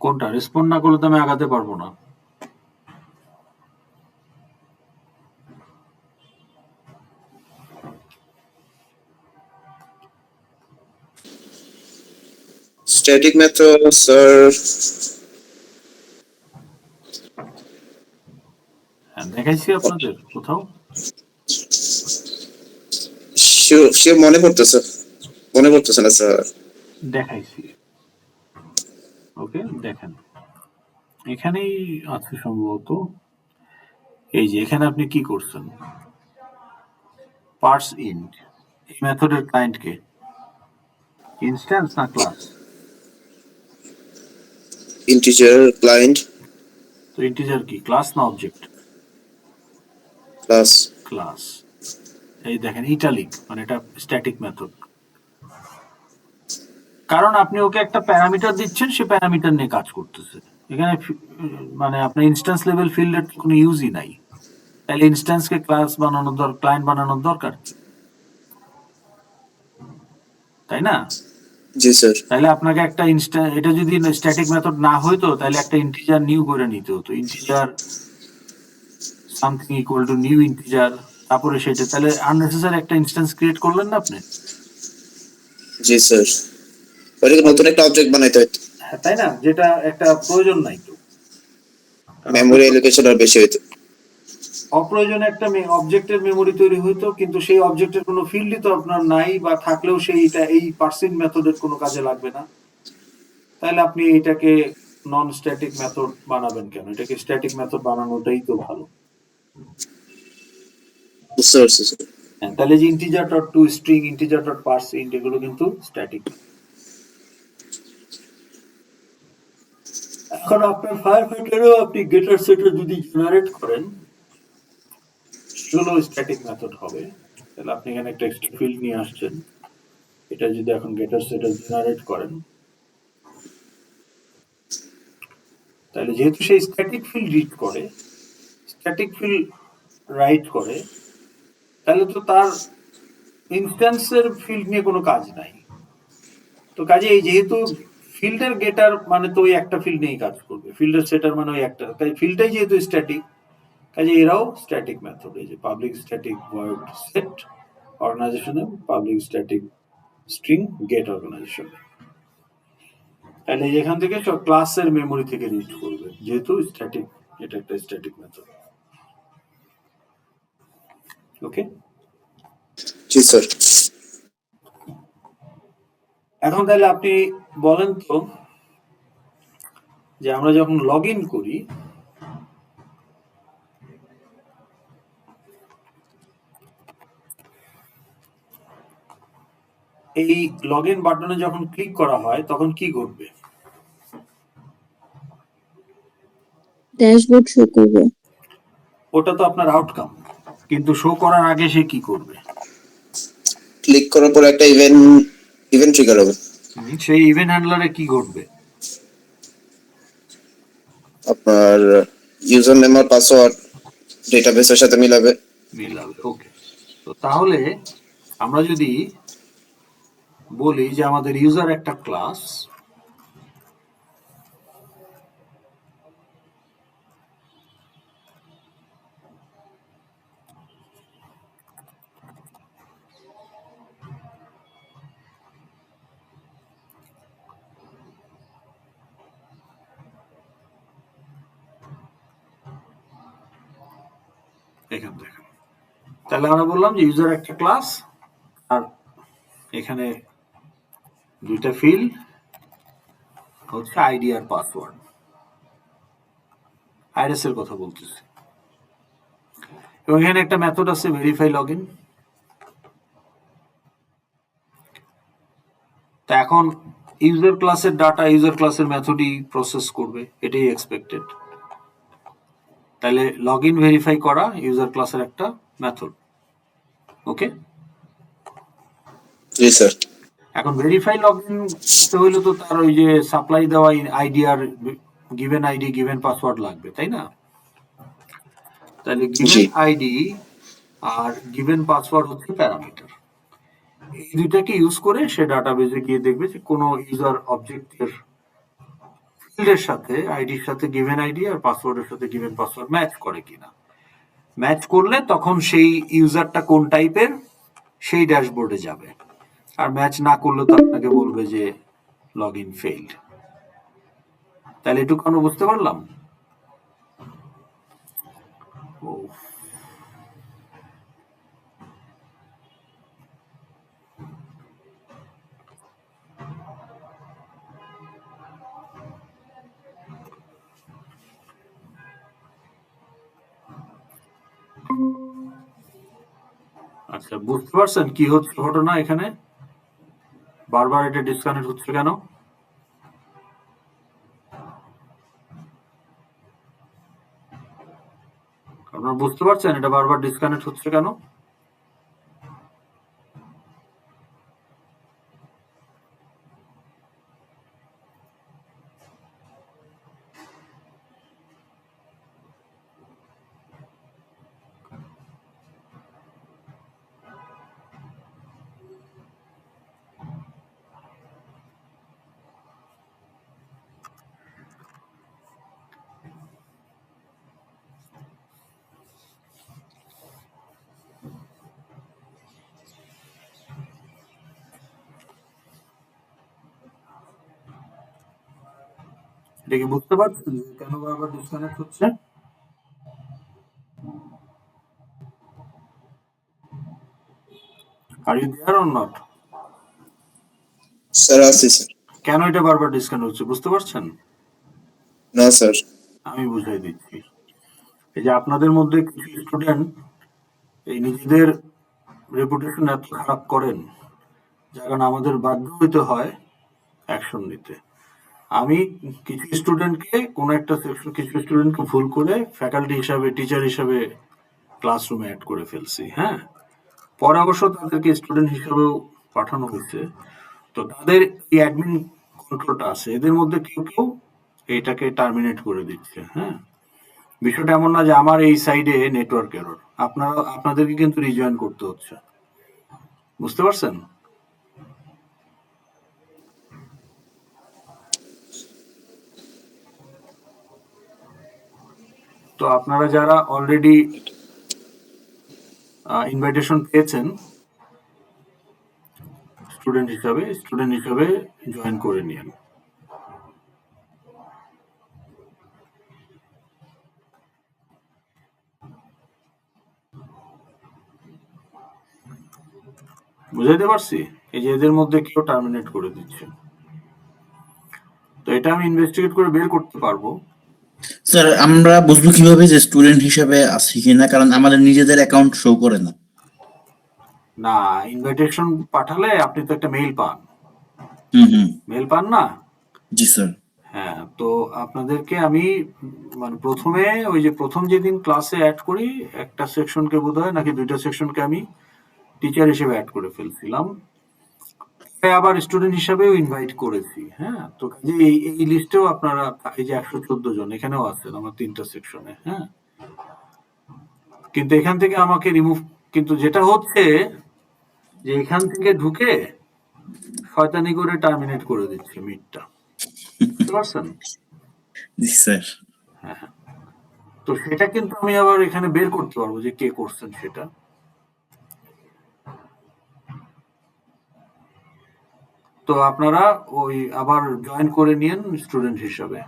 Speaker 1: কোনটা? রেসপন্ড না করলে তো আমি আগাতে পারবো না।
Speaker 3: Static method sir.
Speaker 1: হ্যাঁ, দেখাইছি আপনাদের কোথাও?
Speaker 3: সে মনে পড়তেছে না স্যার।
Speaker 1: দেখাইছি। ওকে, দেখেন এখানেই আছে সম্ভবত। এই যে এখানে আপনি কি করছেন, পার্স ইন্ট, এই মেথডের ক্লায়েন্ট কে, ইনস্ট্যান্স না ক্লাস?
Speaker 3: ইন্টিজার ক্লায়েন্ট
Speaker 1: তো ইন্টিজার কি, ক্লাস না অবজেক্ট?
Speaker 3: ক্লাস।
Speaker 1: ক্লাস। এই দেখেন ইটালিক, মানে এটা স্ট্যাটিক মেথড, কারণ আপনি ওকে একটা প্যারামিটার দিচ্ছেন, সে প্যারামিটার নিয়ে কাজ করতেছে। এখানে মানে আপনার ইনস্ট্যান্স লেভেল ফিল্ডের কোনো ইউজই নাই, তাহলে ইনস্ট্যান্সকে ক্লাস বানানোর দরকার, ক্লায়েন্ট বানানোর দরকার কি? তাই না?
Speaker 3: জি স্যার।
Speaker 1: তাহলে আপনাকে একটা এটা যদি স্ট্যাটিক মেথড না হইতো তাহলে একটা ইন্টিজার নিউ করে নিতে হতো, integer something equal to new integer, তারপরে সেটা, তাহলে আননেসেসারি একটা ইনস্ট্যান্স ক্রিয়েট করলেন না আপনি।
Speaker 3: জি স্যার, ওটাকে নতুন একটা অবজেক্ট বানাইতে হতো,
Speaker 1: হ্যাঁ, তাই না, যেটা একটা প্রয়োজন নাই তো,
Speaker 3: মেমোরি এলোকেশন আর বেশি হইতো।
Speaker 1: অপ্রয়োজনে একটা অবজেক্টের মেমোরি তৈরি হইতো, কিন্তু সেই অবজেক্টের কোনো ফিল্ডই তো আপনার নাই, বা থাকলেও সেইটা এই পার্সিং মেথডের কোনো কাজে লাগবে না। তাহলে আপনি এটাকে নন স্ট্যাটিক মেথড বানাবেন কেন? এটাকে স্ট্যাটিক মেথড বানানোটাই তো ভালো।
Speaker 3: বুঝতে পারছি স্যার।
Speaker 1: হ্যাঁ, তাহলে যে integer dot two string, integer dot parse int, এগুলো কিন্তু স্ট্যাটিক। এখন আপনার ফায়ারফাইটারেও আপনি গেটার সেটার যদি জেনারেট করেন, সেগুলো স্ট্যাটিক মেথড হবে। তাহলে আপনি এখানে একটা এক্সট্রা ফিল্ড নিয়ে আসছেন, এটা যদি এখন গেটার সেটার জেনারেট করেন, তাহলে যেহেতু সেই স্ট্যাটিক ফিল্ড রিড করে, স্ট্যাটিক ফিল্ড রাইট করে, তাহলে তো তার ইনস্ট্যান্সের ফিল্ড নিয়ে কোনো কাজ নাই। তো কাজে এই যেহেতু ফিল্ডের গেটার মানে তো ওই একটা ফিল্ড নিয়েই কাজ করবে, ফিল্ডের সেটার মানে ওই একটা, তাই ফিল্ডটাই যেহেতু স্ট্যাটিক, কাজে এরাও স্ট্যাটিক মেথড। এই যে পাবলিক স্ট্যাটিক ভয়েড সেট অর্গানাইজেশনে, public static string get organization, তাহলে এখান থেকে সব ক্লাসের মেমোরি থেকে রিড করবে, যেহেতু স্ট্যাটিক, এটা একটা স্ট্যাটিক মেথড। ওকে,
Speaker 3: জি স্যার।
Speaker 1: এখন তাহলে আপনি বলেন তো, যে আমরা যখন লগ ইন করি, এই লগ ইন বাটনে যখন ক্লিক করা হয় তখন কি ঘটবে?
Speaker 4: ড্যাশবোর্ড শো করবে।
Speaker 1: ওটা তো আপনার আউটকাম, কিন্তু শো করার আগে সে কি করবে?
Speaker 3: ক্লিক করার পর একটা ইভেন্ট ট্রিগার হবে।
Speaker 1: সেই ইভেন্ট হ্যান্ডলারে কি ঘটবে?
Speaker 3: আপনার ইউজার নেম আর পাসওয়ার্ড ডেটাবেসের সাথে মিলাবে।
Speaker 1: ওকে, তো তাহলে আমরা যদি বলি যে আমাদের ইউজার একটা ক্লাস, এখান দেখেন, তাহলে আমরা বললাম যে ইউজার একটা ক্লাস, আর এখানে দুইটা ফিল্ড হচ্ছে আইডি আর পাসওয়ার্ড, আইএস এর কথা বলতেছি, এবং এখানে একটা মেথড আছে ভেরিফাই লগইন। তা এখন ইউজার ক্লাসের ডাটা ইউজার ক্লাসের মেথডই প্রসেস করবে, এটাই এক্সপেক্টেড। তাহলে লগ ইন ভেরিফাই করা ইউজার ক্লাসের একটা মেথড। ওকে,
Speaker 3: জি স্যার।
Speaker 1: এখন ভেরিফাই লগ ইন করতে হইলে তো তার ওই যে সাপ্লাই দেওয়া আইডি আর গিভেন আইডি গিভেন পাসওয়ার্ড লাগবে, তাই না? তাহলে গিভেন আইডি আর গিভেন পাসওয়ার্ড হচ্ছে প্যারামিটার, এই দুইটাকে ইউজ করে সে ডাটাবেজে গিয়ে দেখবে যে কোনো ইউজার অবজেক্টের ফিল্ডের সাথে আইডির সাথে গিভেন আইডি আর পাসওয়ার্ডের সাথে গিভেন পাসওয়ার্ড ম্যাচ করে কিনা। ম্যাচ করলে তখন সেই ইউজারটা কোন টাইপের সেই ড্যাশবোর্ডে যাবে, আর ম্যাচ না করলে তো আপনাকে বলবে যে লগ ইন ফেইল্ড। তাহলে এটুকু আমরা বুঝতে পারলাম। ও, আচ্ছা, বুঝতে পারছেন কি হচ্ছে ঘটনা এখানে? বারবার এটা ডিসকানেক্ট হচ্ছে কেন? আপনারা বুঝতে পারছেন এটা বারবার ডিসকানেক্ট হচ্ছে কেন? এটা কি বুঝতে পারছেন যে কেন বারবার ডিসকানেক্ট হচ্ছে? Are you there or not?
Speaker 3: Sir আছি স্যার।
Speaker 1: কেন এটা বারবার ডিসকানেক্ট হচ্ছে বুঝতে পারছেন?
Speaker 3: না স্যার।
Speaker 1: আমি বুঝাই দিচ্ছি। এই যে আপনাদের মধ্যে কিছু স্টুডেন্ট এই নিজেদের রেপুটেশন এত খারাপ করেন যার কারণে আমাদের বাধ্য হইতে হয় অ্যাকশন নিতে। আমি কিছু স্টুডেন্টকে কোনো একটা সেকশন কিছু স্টুডেন্টকে ভুল করে ফ্যাকাল্টি হিসাবে টিচার হিসাবে ক্লাসরুমে অ্যাড করে ফেলছি, হ্যাঁ? পরে অবশ্য তাদেরকে স্টুডেন্ট হিসেবেও পাঠানো হয়েছে। তো তাদের এই অ্যাডমিন কন্ট্রোলটা আছে, এদের মধ্যে কেউ কেউ এইটাকে টার্মিনেট করে দিচ্ছে, হ্যাঁ? বিষয়টা এমন না যে আমার এই সাইডে নেটওয়ার্ক এরর, আপনাদেরকে কিন্তু রিজয়েন করতে হচ্ছে, বুঝতে পারছেন? তো আপনারা যারা অলরেডি ইনভাইটেশন পেয়েছেন স্টুডেন্ট হিসাবে জয়েন করে নিন। বুঝাইতে পারছি? এই যে এদের মধ্যে কেউ টার্মিনেট করে দিচ্ছে, তো এটা আমি ইনভেস্টিগেট করে বের করতে পারবো।
Speaker 5: স্যার আমরা বুঝবো কিভাবে যে স্টুডেন্ট হিসেবে আছি কিনা, কারণ আমাদের নিজেদের অ্যাকাউন্ট শো করে না।
Speaker 1: না, ইনভাইটেশন পাঠালে আপনি তো একটা মেইল পান,
Speaker 5: হুম।
Speaker 1: মেইল পান না?
Speaker 5: জি স্যার।
Speaker 1: হ্যাঁ, তো আপনাদেরকে আমি মানে প্রথমে ওই যে প্রথম যেদিন ক্লাসে অ্যাড করি একটা সেকশনকে বোধহয় নাকি দুইটা সেকশনকে আমি টিচার হিসেবে অ্যাড করে ফেলছিলাম, আবার স্টুডেন্ট হিসাবেও ইনভাইট করেছি, হ্যাঁ? তো কাজে এই লিস্টেও আপনারা এই যে 114 জন এখানেও আছেন আমার 3টা সেকশনে, হ্যাঁ? কিন্তু এখান থেকে আমাকে রিমুভ, কিন্তু যেটা হচ্ছে যে এখান থেকে ঢুকে শয়তানি করে টার্মিনেট করে দিচ্ছে মিটটা, বুঝতে পারছেন?
Speaker 5: জি স্যার।
Speaker 1: তো সেটা কিন্তু আমি আবার এখানে বের করতে পারবো যে কে করছেন সেটা। তো আপনারা ওই আবার জয়েন করে নিয়েন স্টুডেন্ট হিসাবে।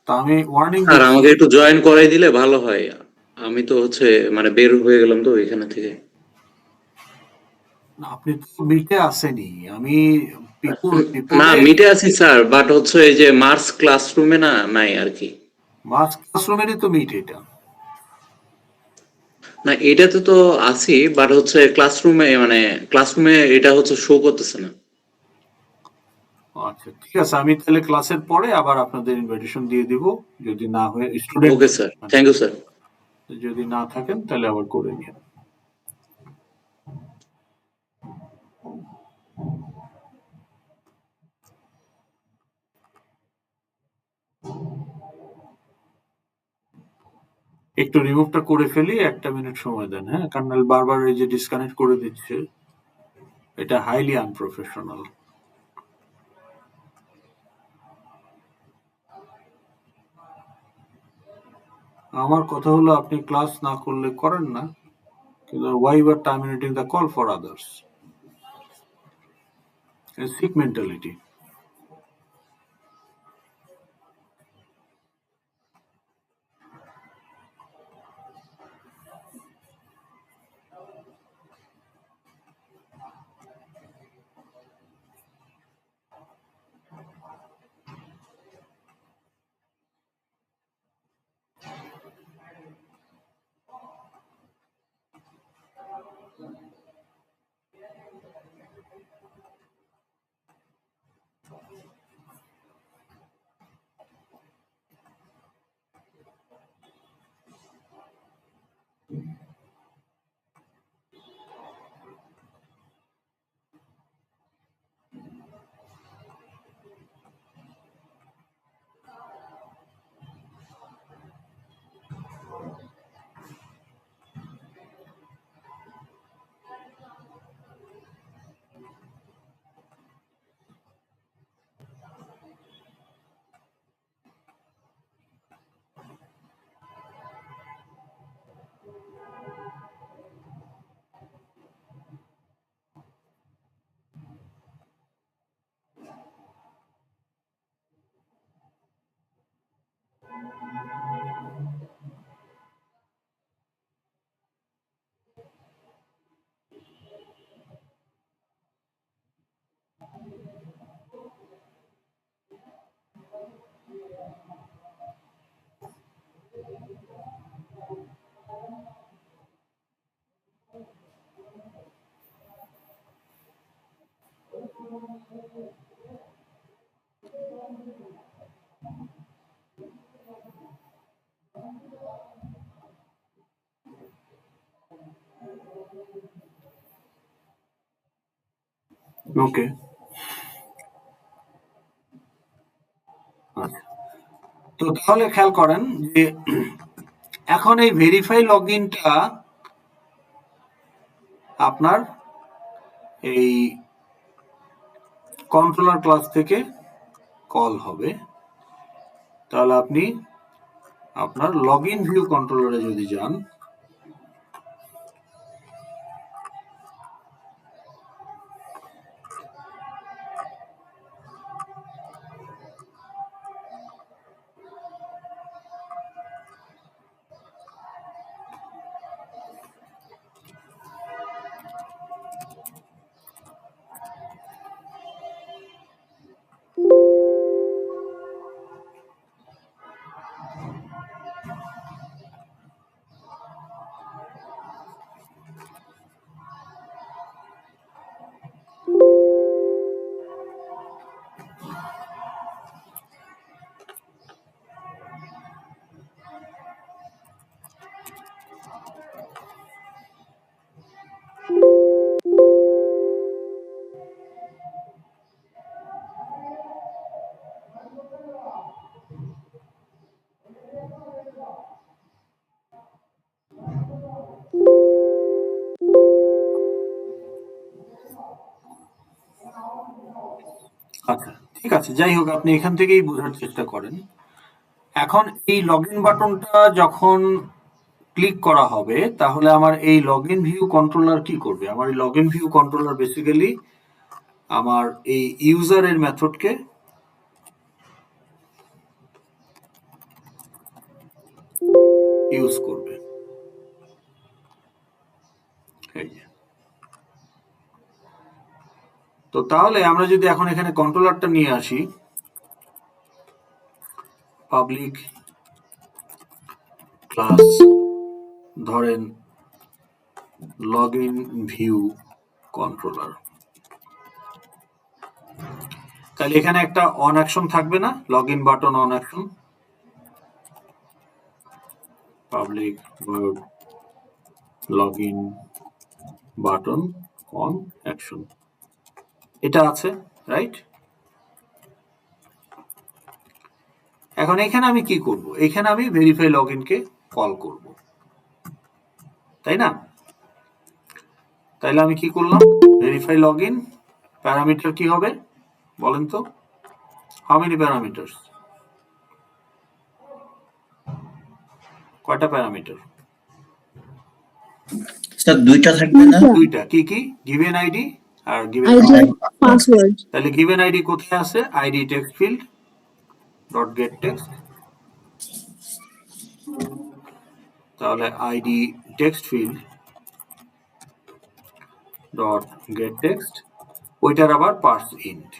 Speaker 1: তা আমি ওয়ার্নিং
Speaker 6: আর
Speaker 1: দিচ্ছি,
Speaker 6: আমাকে একটু জয়েন করাই দিলে ভালো হয়। আমি তো হচ্ছে মানে বের হয়ে গেলাম তো এখানে থেকে।
Speaker 1: আপনি তো মিটে আসেনি, আমি
Speaker 6: না
Speaker 1: পিপুলে
Speaker 6: মিটে আছি স্যার, বাট হচ্ছে এই যে মার্স ক্লাসরুমে না নাই আর কি।
Speaker 1: মাস ক্লাসরুমেরই তো মিট এটা।
Speaker 6: না এটাতে তো আছি, বাট হচ্ছে ক্লাসরুমে এটা হচ্ছে শো করতেছে না।
Speaker 1: আচ্ছা ঠিক আছে, আমি তাহলে ক্লাসের পরে আবার আপনাদের ইনভাইটেশন দিয়ে দিব, যদি না হয়ে student
Speaker 6: okay sir, thank you sir.
Speaker 1: যদি না থাকেন তাহলে আবার করে নিন। একটু রিমুভটা করে ফেলি, 1 মিনিট সময় দেন, হ্যাঁ? কারণ নাহলে বারবার এই যে ডিসকানেক্ট করে দিচ্ছে, এটা হাইলি আনপ্রফেশনাল। আমার কথা হলো আপনি ক্লাস না করলে করেন না, কিন্তু why you are terminating the call for others? A sick mentality. ওকে, তো তাহলে খেয়াল করেন যে এখন এই ভেরিফাই লগইনটা আপনার এই কন্ট্রোলার ক্লাস থেকে কল হবে। তাহলে আপনি আপনার লগইন ভিউ কন্ট্রোলারে যদি যান, আচ্ছা ঠিক আছে, যাই হোক আপনি এখান থেকেই বোঝার চেষ্টা করেন। এখন এই লগইন বাটনটা যখন ক্লিক করা হবে, তাহলে আমার এই লগইন ভিউ কন্ট্রোলার কি করবে? আমার এই লগইন ভিউ কন্ট্রোলার বেসিক্যালি আমার এই ইউজারের মেথডকে ইউজ করবে। এই যে। তো তাহলে আমরা যদি এখন এখানে কন্ট্রোলারটা নিয়ে আসি, পাবলিক ক্লাস ধরেন লগইন ভিউ কন্ট্রোলার, তাহলে এখানে একটা অন অ্যাকশন থাকবে না? Login button on action, public void login button on action, এটা আছে, রাইট? এখন এখানে আমি কি করব? এখানে আমি ভেরিফাই লগইনকে কল করব, তাই না? তাইলে আমি কি করলাম? ভেরিফাই লগইন প্যারামিটার কি হবে বলেন তো? How many parameters? কয়টা প্যারামিটার?
Speaker 5: স্যার দুইটা থাকবে না?
Speaker 1: দুইটা। কি কি? গিভেন আইডি আর গিভেন
Speaker 4: ID password.
Speaker 1: তাহলে গিভেন আইডি কোথায় আছে? ID text field dot get text, তাহলে ID text field dot get text, ওইটার আবার পার্স ইন্ট,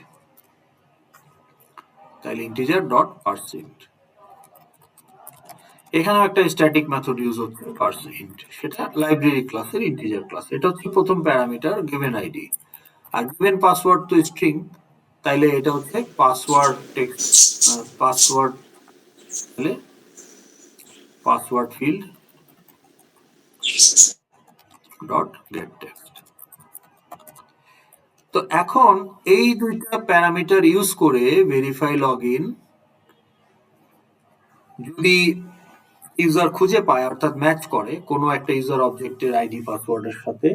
Speaker 1: তাহলে ইন্টিজার ডট পার্স ইন্ট। এখানেও একটা স্ট্যাটিক মেথড ইউজ হচ্ছে পার্স ইন্ট, সেটা লাইব্রেরি ক্লাসের ইন্টিজার ক্লাস। এটা হচ্ছে প্রথম প্যারামিটার গিভেন আইডি, আর গিভেন পাসওয়ার্ড তো স্ট্রিং, তাইলে এটা হচ্ছে পাসওয়ার্ড টেক্সট, পাসওয়ার্ড, তাহলে password field dot get text. তো এখন এই দুইটা প্যারামিটার ইউজ করে ভেরিফাই লগইন যদি ইউজার খুঁজে পায়, অর্থাৎ ম্যাচ করে কোনো একটা ইউজার অবজেক্টের আইডি পাসওয়ার্ডের সাথে,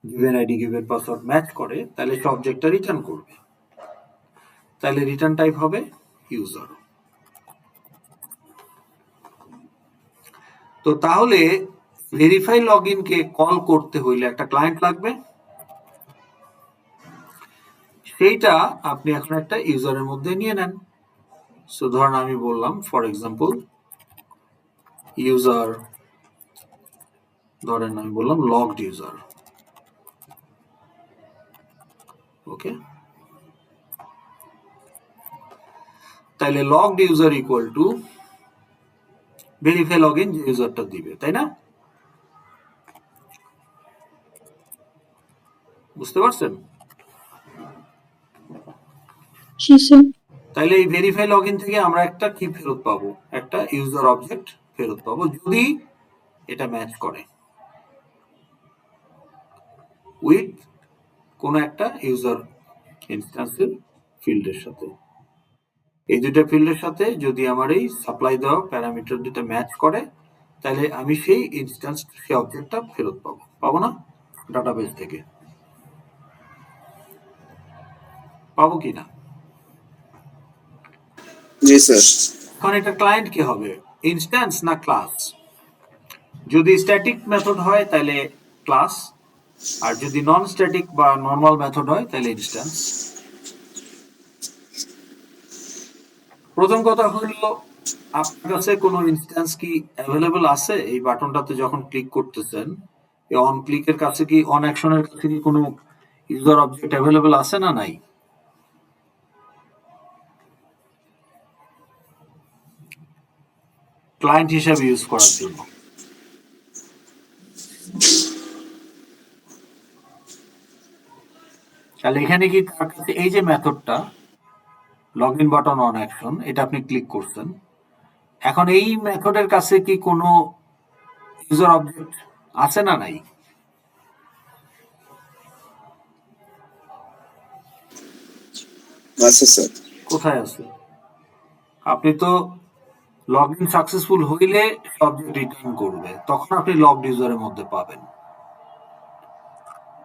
Speaker 1: given ID given password match করে, তাহলে সে অবজেক্টটা রিটার্ন করবে। তাহলে রিটার্ন টাইপ হবে ইউজার। তো তাহলে ভেরিফাই লগইনকে কল করতে হইলে একটা ক্লায়েন্ট লাগবে, সেইটা আপনি এখন একটা ইউজারের মধ্যে নিয়ে নেন। সো ধরেন আমি বললাম ফর এক্সাম্পল ইউজার, ধরেন আমি বললাম লগড ইউজার, ওকে? তাইলে logged user equal to verify login যে ইউজারটা দিবে, তাই না? বুঝতে পারছেন?
Speaker 4: জি স্যার।
Speaker 1: তাহলে এই ভেরিফাই লগইন থেকে আমরা একটা কি ফেরত পাবো, একটা ইউজার অবজেক্ট ফেরত পাবো যদি এটা ম্যাচ করে উইথ কোন একটা ইউজার ইনস্ট্যান্সের ফিল্ডের সাথে। এই দুইটা ফিল্ডের সাথে যদি আমার এই সাপ্লাই দেওয়া প্যারামিটার দুটো ম্যাচ করে, তাহলে আমি সেই ইনস্ট্যান্স সেই অবজেক্টটা ফেরত পাবো, পাবো না ডাটাবেস থেকে? পাবো কি না?
Speaker 3: জি স্যার।
Speaker 1: এখন এটা ক্লায়েন্ট কি হবে, ইনস্ট্যান্স না ক্লাস? যদি স্ট্যাটিক মেথড হয় তাহলে ক্লাস, আর যদি নন স্ট্যাটিক বা নর্মাল মেথড হয় তাহলে ইনস্ট্যান্স। প্রথম কথা হলো, আপনার কাছে কোনো ইনস্ট্যান্স কি অ্যাভেলেবল আছে? এই বাটনটাতে যখন ক্লিক করতেছেন, এই অন ক্লিকের কাছে কি, অন অ্যাকশনের কাছে কি কোনো ইউজার অবজেক্ট অ্যাভেলেবল আছে না নাই? ক্লায়েন্ট হিসাবে ইউজ করার জন্য। তাহলে এখানে কি তার কাছে এই যে মেথডটা লগইন বাটন অন অ্যাকশন, এটা আপনি ক্লিক করছেন, এখন এই মেথডের কাছে কি কোনো ইউজার অবজেক্ট আছে না নাই?
Speaker 3: আচ্ছা স্যার।
Speaker 1: কোথায় আছে? আপনি তো লগইন সাকসেসফুল হইলে অবজেক্ট রিটার্ন করবে, তখন আপনি লগড ইউজারের মধ্যে পাবেন।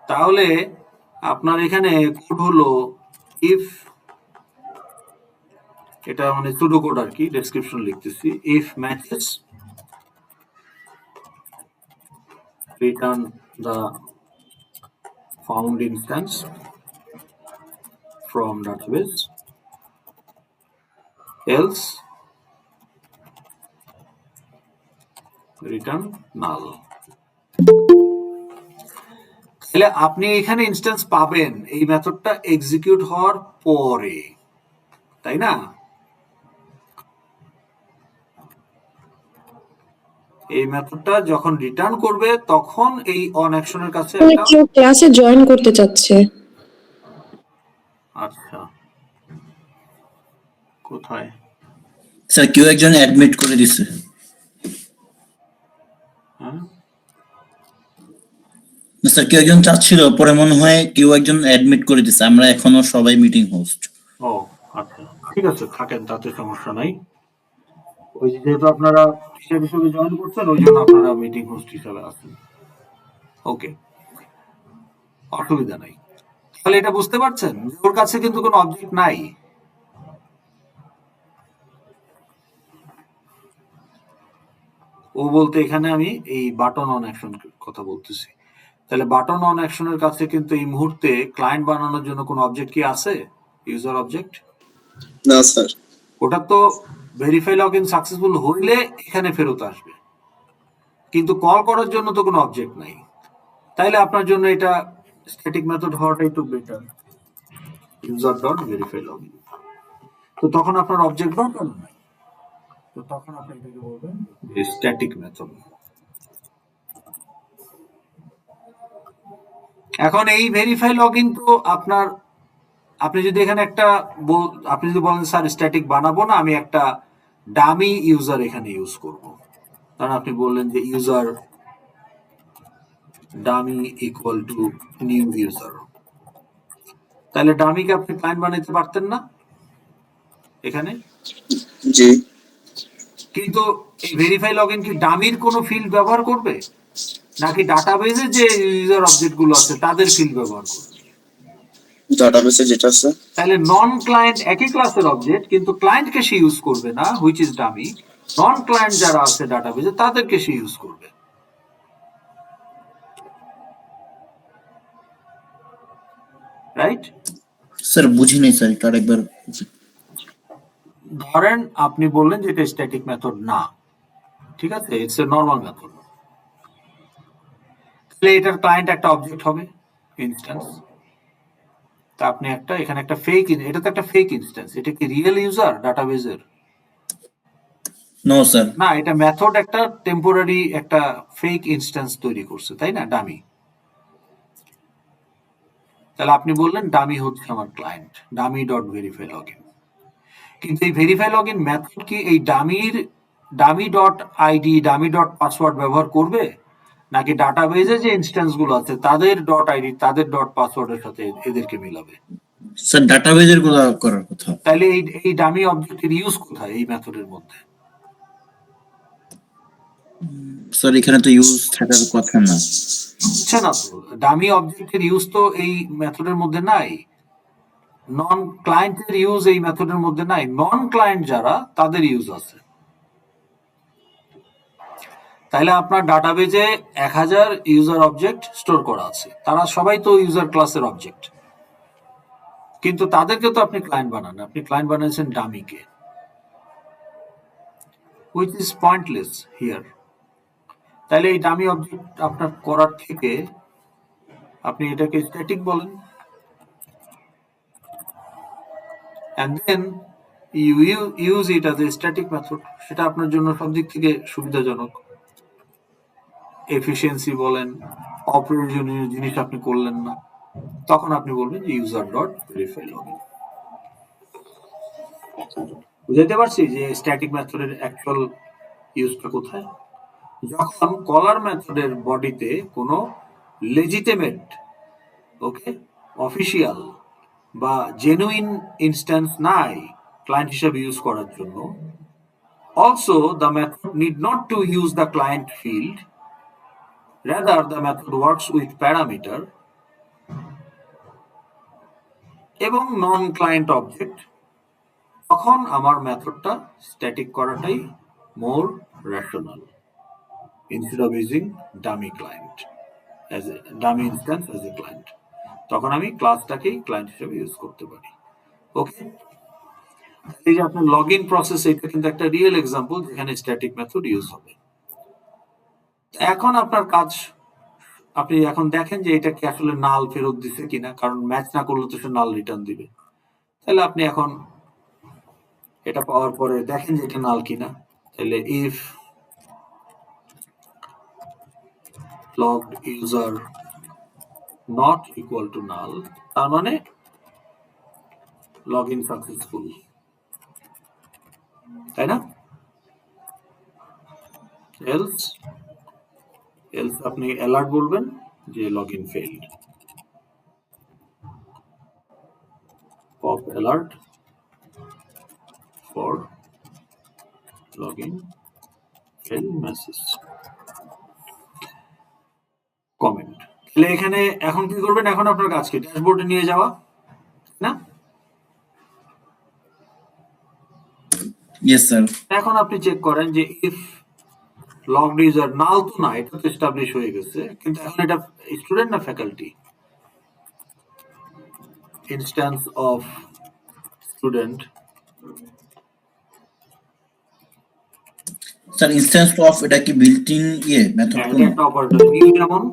Speaker 1: তাহলে আপনার এখানে কোড হলো ইফ, এটা মানে সুডো কোড আর কি, ডেসক্রিপশন লিখতেছি, if matches return the found instance from database, else return null. তাহলে আপনি এখানে ইনস্ট্যান্স পাবেন এই মেথডটা এক্সিকিউট হওয়ার পরে, তাই না? এই মেথডটা যখন রিটার্ন করবে তখন এই অন অ্যাকশনের কাছে একটা,
Speaker 4: কেউ ক্লাসে জয়েন করতে চাচ্ছে।
Speaker 1: আচ্ছা কোথায়?
Speaker 5: স্যার কেউ একজন অ্যাডমিট করে দিছে।
Speaker 1: হ্যাঁ
Speaker 5: না স্যার, কেউ একজন চাচ্ছিল, পরে মনে হয় কেউ একজন অ্যাডমিট করে দিছে। আমরা এখনো সবাই মিটিং হোস্ট।
Speaker 1: ও আচ্ছা, ঠিক আছে থাকেন, তাতে সমস্যা নাই। ওই যে যেহেতু আপনারা টিচার হিসেবে জয়েন করছেন, ওই জন্য আপনারা মিটিং হোস্ট হিসেবে আছেন। ওকে, অসুবিধা নাই। তাহলে এটা বুঝতে পারছেন যে ওর কাছে কিন্তু কোনো অবজেক্ট নাই। ও বলতে এখানে আমি এই বাটন অন অ্যাকশন কথা বলতেছি। তাহলে বাটন অন অ্যাকশনের কাছে কিন্তু এই মুহূর্তে ক্লায়েন্ট বানানোর জন্য কোনো অবজেক্ট কি আছে, ইউজার অবজেক্ট?
Speaker 3: না স্যার।
Speaker 1: ওটা তো ভেরিফাই লগইন সাকসেসফুল হইলে এখানে ফেরত আসবে, কিন্তু কল করার জন্য তো কোনো অবজেক্ট নাই। তাইলে আপনার জন্য এটা স্ট্যাটিক মেথড হওয়াটাই তো better, user dot verify login. তো তখন আপনার অবজেক্ট দরকার নাই, তো তখন আপনি এটাকে বলবেন যে স্ট্যাটিক মেথড। এখন এই ভেরিফাই লগইন তো আপনার, আপনি যদি এখানে একটা আপনি যদি বলেন স্যার স্ট্যাটিক বানাবো না, আমি একটা ডামি ইউজার এখানে ইউজ করব, কারণ আপনি বললেন যে user dummy equal to new user, তাহলে ডামিকে আপনি ক্লায়েন্ট বানাইতে পারতেন না এখানে?
Speaker 3: জি।
Speaker 1: কিন্তু এই ভেরিফাই লগইন কি ডামির কোনো ফিল্ড ব্যবহার করবে, নাকি ডাটাবেজে যে ইউজার অবজেক্ট গুলো আছে তাদের ফিল্ড ব্যবহার করবে?
Speaker 3: ডাটাবেসে যেটা আছে।
Speaker 1: তাহলে নন ক্লায়েন্ট একই ক্লাসের অবজেক্ট, কিন্তু ক্লায়েন্টকে সে ইউজ করবে না, which is dummy. Non client যারা আছে ডাটাবেজে তাদেরকে সে ইউজ করবে, রাইট?
Speaker 5: স্যার বুঝি নাই স্যার, এটা আরেকবার।
Speaker 1: ধরেন আপনি বললেন যে এটা স্ট্যাটিক মেথড না, ঠিক আছে, ইটস এ নরমাল মেথড। তাহলে এটার ক্লায়েন্ট একটা অবজেক্ট হবে ইনস্ট্যান্স, তা আপনি একটা এখানে একটা ফেক, এটা তো একটা ফেক ইনস্ট্যান্স, এটা কি রিয়েল ইউজার ডাটাবেজের?
Speaker 5: No sir.
Speaker 1: না, এটা মেথড একটা টেম্পোরারি একটা ফেক ইনস্ট্যান্স তৈরি করছে, তাই না, ডামি। তাহলে আপনি বললেন ডামি হচ্ছে আমার client, dummy dot verify login. কিন্তু এই ভেরিফাই লগইন মেথড কি এই dummy dot ID dummy dot password ব্যবহার করবে, নাকি ডাটাবেজে যে ইনস্ট্যান্স গুলো আছে তাদের ডট আইডি তাদের ডট পাসওয়ার্ডের সাথে এদেরকে মিলাবে?
Speaker 5: স্যার ডাটাবেজের কথা করার কথা।
Speaker 1: তাহলে এই ডামি অবজেক্টের ইউজ কোথায় এই মেথডের মধ্যে?
Speaker 5: স্যার এখানে তো ইউজ থাকার কথা না।
Speaker 1: বুঝছে না তো, ডামি অবজেক্টের ইউজ তো এই মেথডের মধ্যে নাই, নন ক্লায়েন্টের ইউজ এই মেথডের মধ্যে নাই, নন ক্লায়েন্ট যারা তাদের ইউজ আছে। তাহলে আপনার ডাটাবেজে 1000 ইউজার অবজেক্ট স্টোর করা আছে, তারা সবাই তো ইউজার ক্লাসের অবজেক্ট, কিন্তু তাদেরকে তো আপনি ক্লায়েন্ট বানান, আপনি ক্লায়েন্ট বানিয়েছেন ডামিকে, হুইচ ইজ পয়েন্টলেস হিয়ার। তাহলে এই ডামি অবজেক্ট আপনার করার থেকে আপনি এটাকে স্ট্যাটিক বলেন, and then you use it as a static method, সেটা আপনার জন্য সব দিক থেকে সুবিধাজনক। এফিসিয়েন্সি বলেন, অপ্রয়োজনীয় জিনিস আপনি করলেন না, তখন আপনি বলবেন যে ইউজার ডট ভেরিফাই লগইন। বুঝাইতে পারছি যে স্ট্যাটিক মেথডের অ্যাকচুয়াল ইউজটা কোথায়? যখন কলার মেথডের বডিতে কোনো লেজিটিমেট, ওকে, অফিসিয়াল বা জেনুইন ইনস্ট্যান্স নাই ক্লায়েন্ট হিসেবে ইউজ করার জন্য, also the method need not to use the client field, rather the method works with parameter এবং নন ক্লায়েন্ট অবজেক্ট, তখন আমার মেথডটা স্ট্যাটিক করাটাই মোর rational instead of using dummy client as a dummy instance as a client, তখন আমি ক্লাসটাকেই client হিসেবে use করতে পারি। ওকে, এই যে আপনার লগইন প্রসেস, এটা কিন্তু একটা রিয়েল এক্সাম্পল যেখানে স্ট্যাটিক মেথড ইউজ হবে। এখন আপনার কাজ, আপনি এখন দেখেন যে এটা কি আসলে নাল ফেরত দিছে কিনা, কারণ ম্যাচ না করলে তো সে নাল রিটার্ন দিবে। তাহলে আপনি এখন এটা পাওয়ার পরে দেখেন যে এটা নাল কিনা, তাহলে if logged user not equal to null, তার মানে login successful, তাই না? else আপনি alert বলবেন যে login failed, pop alert for login failed message, comment. তাহলে এখানে এখন কি করবেন? এখন আপনার কাজ কি? ড্যাশবোর্ডে নিয়ে যাওয়া, না?
Speaker 5: Yes sir.
Speaker 1: এখন আপনি চেক করেন যে ইফ লগড ইউজার, নাল তো না, এটা তো এস্টাবলিশ হয়ে গেছে, কিন্তু এখন এটা স্টুডেন্ট না faculty? Instance of student,
Speaker 5: sir instance of এটা কি বিল্ট ইন মেথড কোন?
Speaker 1: একটা অপারেটর নিউ, যেমন,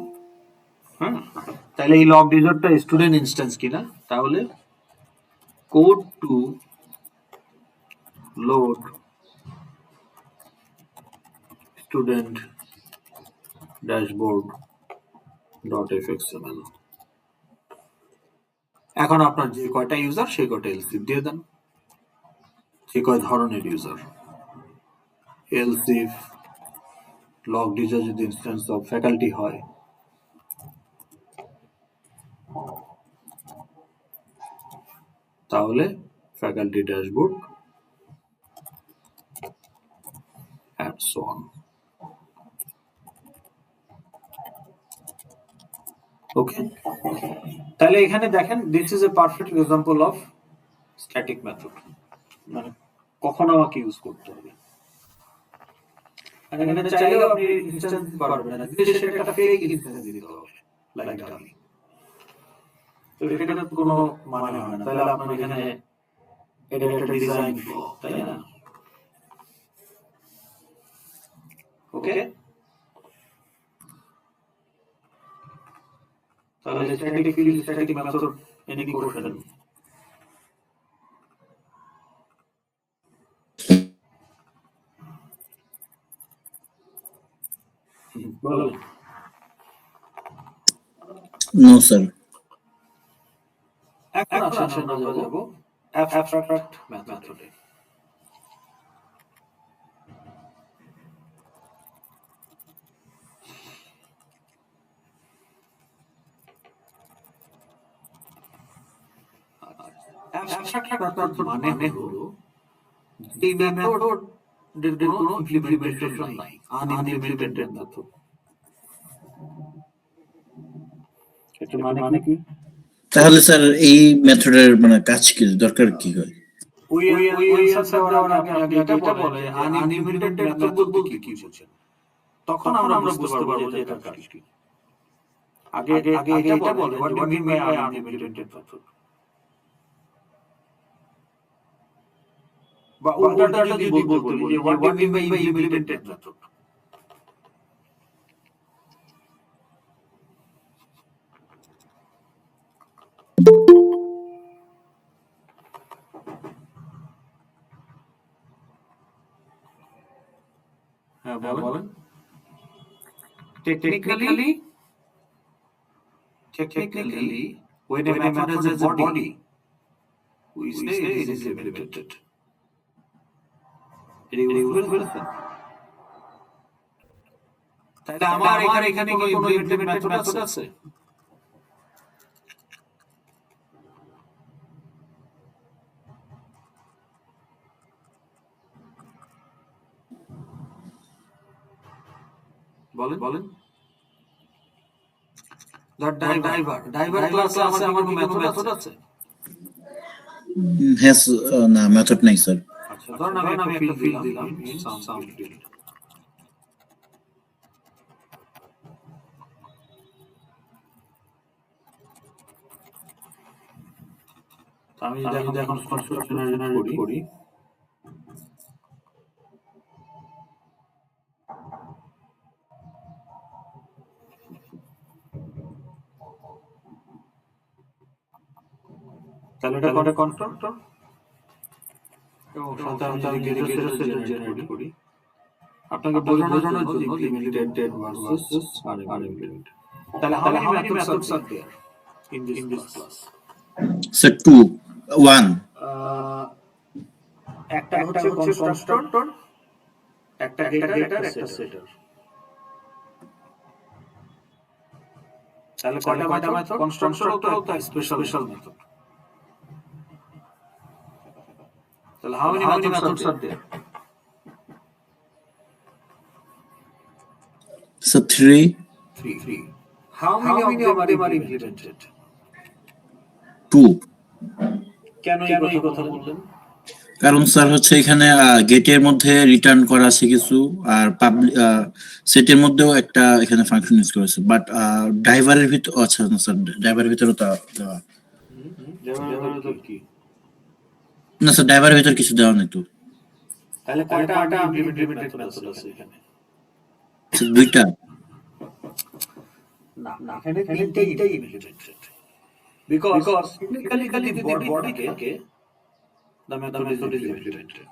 Speaker 1: হ্যাঁ, তাহলে এই লগড ইউজারটা স্টুডেন্ট ইনস্ট্যান্স কিনা, তাহলে code to load student dashboard dot FXML. এখন আপনার যে কয়টা ইউজার সেই কয়টা এলসিফ দিয়ে দেন, যে কয় ধরনের ইউজার। এলসিফ লগড ইউজার যদি ইনস্ট্যান্স অফ ফ্যাকাল্টি হয়, তাহলে faculty dashboard and so on. ওকে, তাহলে এখানে দেখেন this is a perfect example of static method, মানে কখন আমাকে ইউজ করতে হবে। আর এখানে চাইলেও আপনি ইনস্ট্যান্স দিতে পারবেন না, যদি সেটা একটা ফেক ইনস্ট্যান্স দিতে হবে, লাইক ডামি। তো এটা তো কোনো মানে হয় না, তাহলে আপনার এখানে এটা একটা ডিজাইন ফ্লো, তাই না? ওকে, তাহলে static field, static method, any question?
Speaker 5: No sir.
Speaker 1: এখন আসেন আমরা যাব অ্যাবস্ট্রাক্ট মেথডে। অ্যাবস্ট্রাক্ট মেথড মানে হলো এই মেথডের কোনো ইমপ্লিমেন্টেশন নাই, আনইমপ্লিমেন্টেড মেথড। এটা মানে কি?
Speaker 5: তাহলে স্যার এই মেথডের মানে কাজ কি, দরকার কি হয়?
Speaker 1: ওই অ্যানসার দেওয়ার আগে এটা বলে আনইমপ্লিমেন্টেড মেথড বলতে কি বোঝেন, তখন আমরা বুঝতে পারবো যে এটা কাজ কি। আগে এটা বলে what do mean by unimplemented method, বা উল্টাটা যদি বলতে বলি what do mean by implemented method. হ্যাঁ বলেন। Technically, when a method has a body, we say it is implemented. তাহলে আমার এখানে কোনো ইমপ্লিমেন্টেড মেথড আছে? বলেন। ড্রাইভার ক্লাসে আমার কোনো মেথড আছে?
Speaker 5: হ্যাঁ না, মেথড নাই স্যার।
Speaker 1: আচ্ছা, ধরুন আমি একটা ফিল্ড দিলাম, সাম ফিল্ড। আমি যদি এখন কনস্ট্রাকশন জেনারেট করি, তাহলে এটা করে কনস্ট্রাক্টর এবং সাথে আমি যদি গেট জেনারেট করি, আপনাকে বোঝানোর জন্য ইমপ্লিমেন্টেড ভার্সেস আনইমপ্লিমেন্টেড। তাহলে how many methods are there in this class?
Speaker 5: Sir 2 1
Speaker 1: একটা হচ্ছে কনস্ট্রাক্টর, একটা গেটার, একটা সেটার। তাহলে কয়টা মেথড? কনস্ট্রাক্টর তো স্পেশাল মেথড। তাহলে how many methods are there?
Speaker 5: So 3.
Speaker 1: How many of them are implemented?
Speaker 5: 2.
Speaker 1: কেন এই কথা বললেন?
Speaker 5: কারণ স্যার হচ্ছে এখানে গেটের মধ্যে রিটার্ন করা আছে কিছু, আর পাবলিক সেটের মধ্যেও একটা এখানে ফাংশন ইউজ করেছে, বাট ড্রাইভারের ভিতর আচ্ছা না স্যার, ড্রাইভারের ভিতরে তো দেওয়া
Speaker 1: কি
Speaker 5: না স্যার, ড্রাইভারের ভিতর কিছু দেওয়া নেই তো।
Speaker 1: তাহলে কয়টা ইমপ্লিমেন্টেড মেথড আছে এখানে?
Speaker 5: দুইটা
Speaker 1: না এখানে তিনটাই implemented, because technically the body के the method is implemented.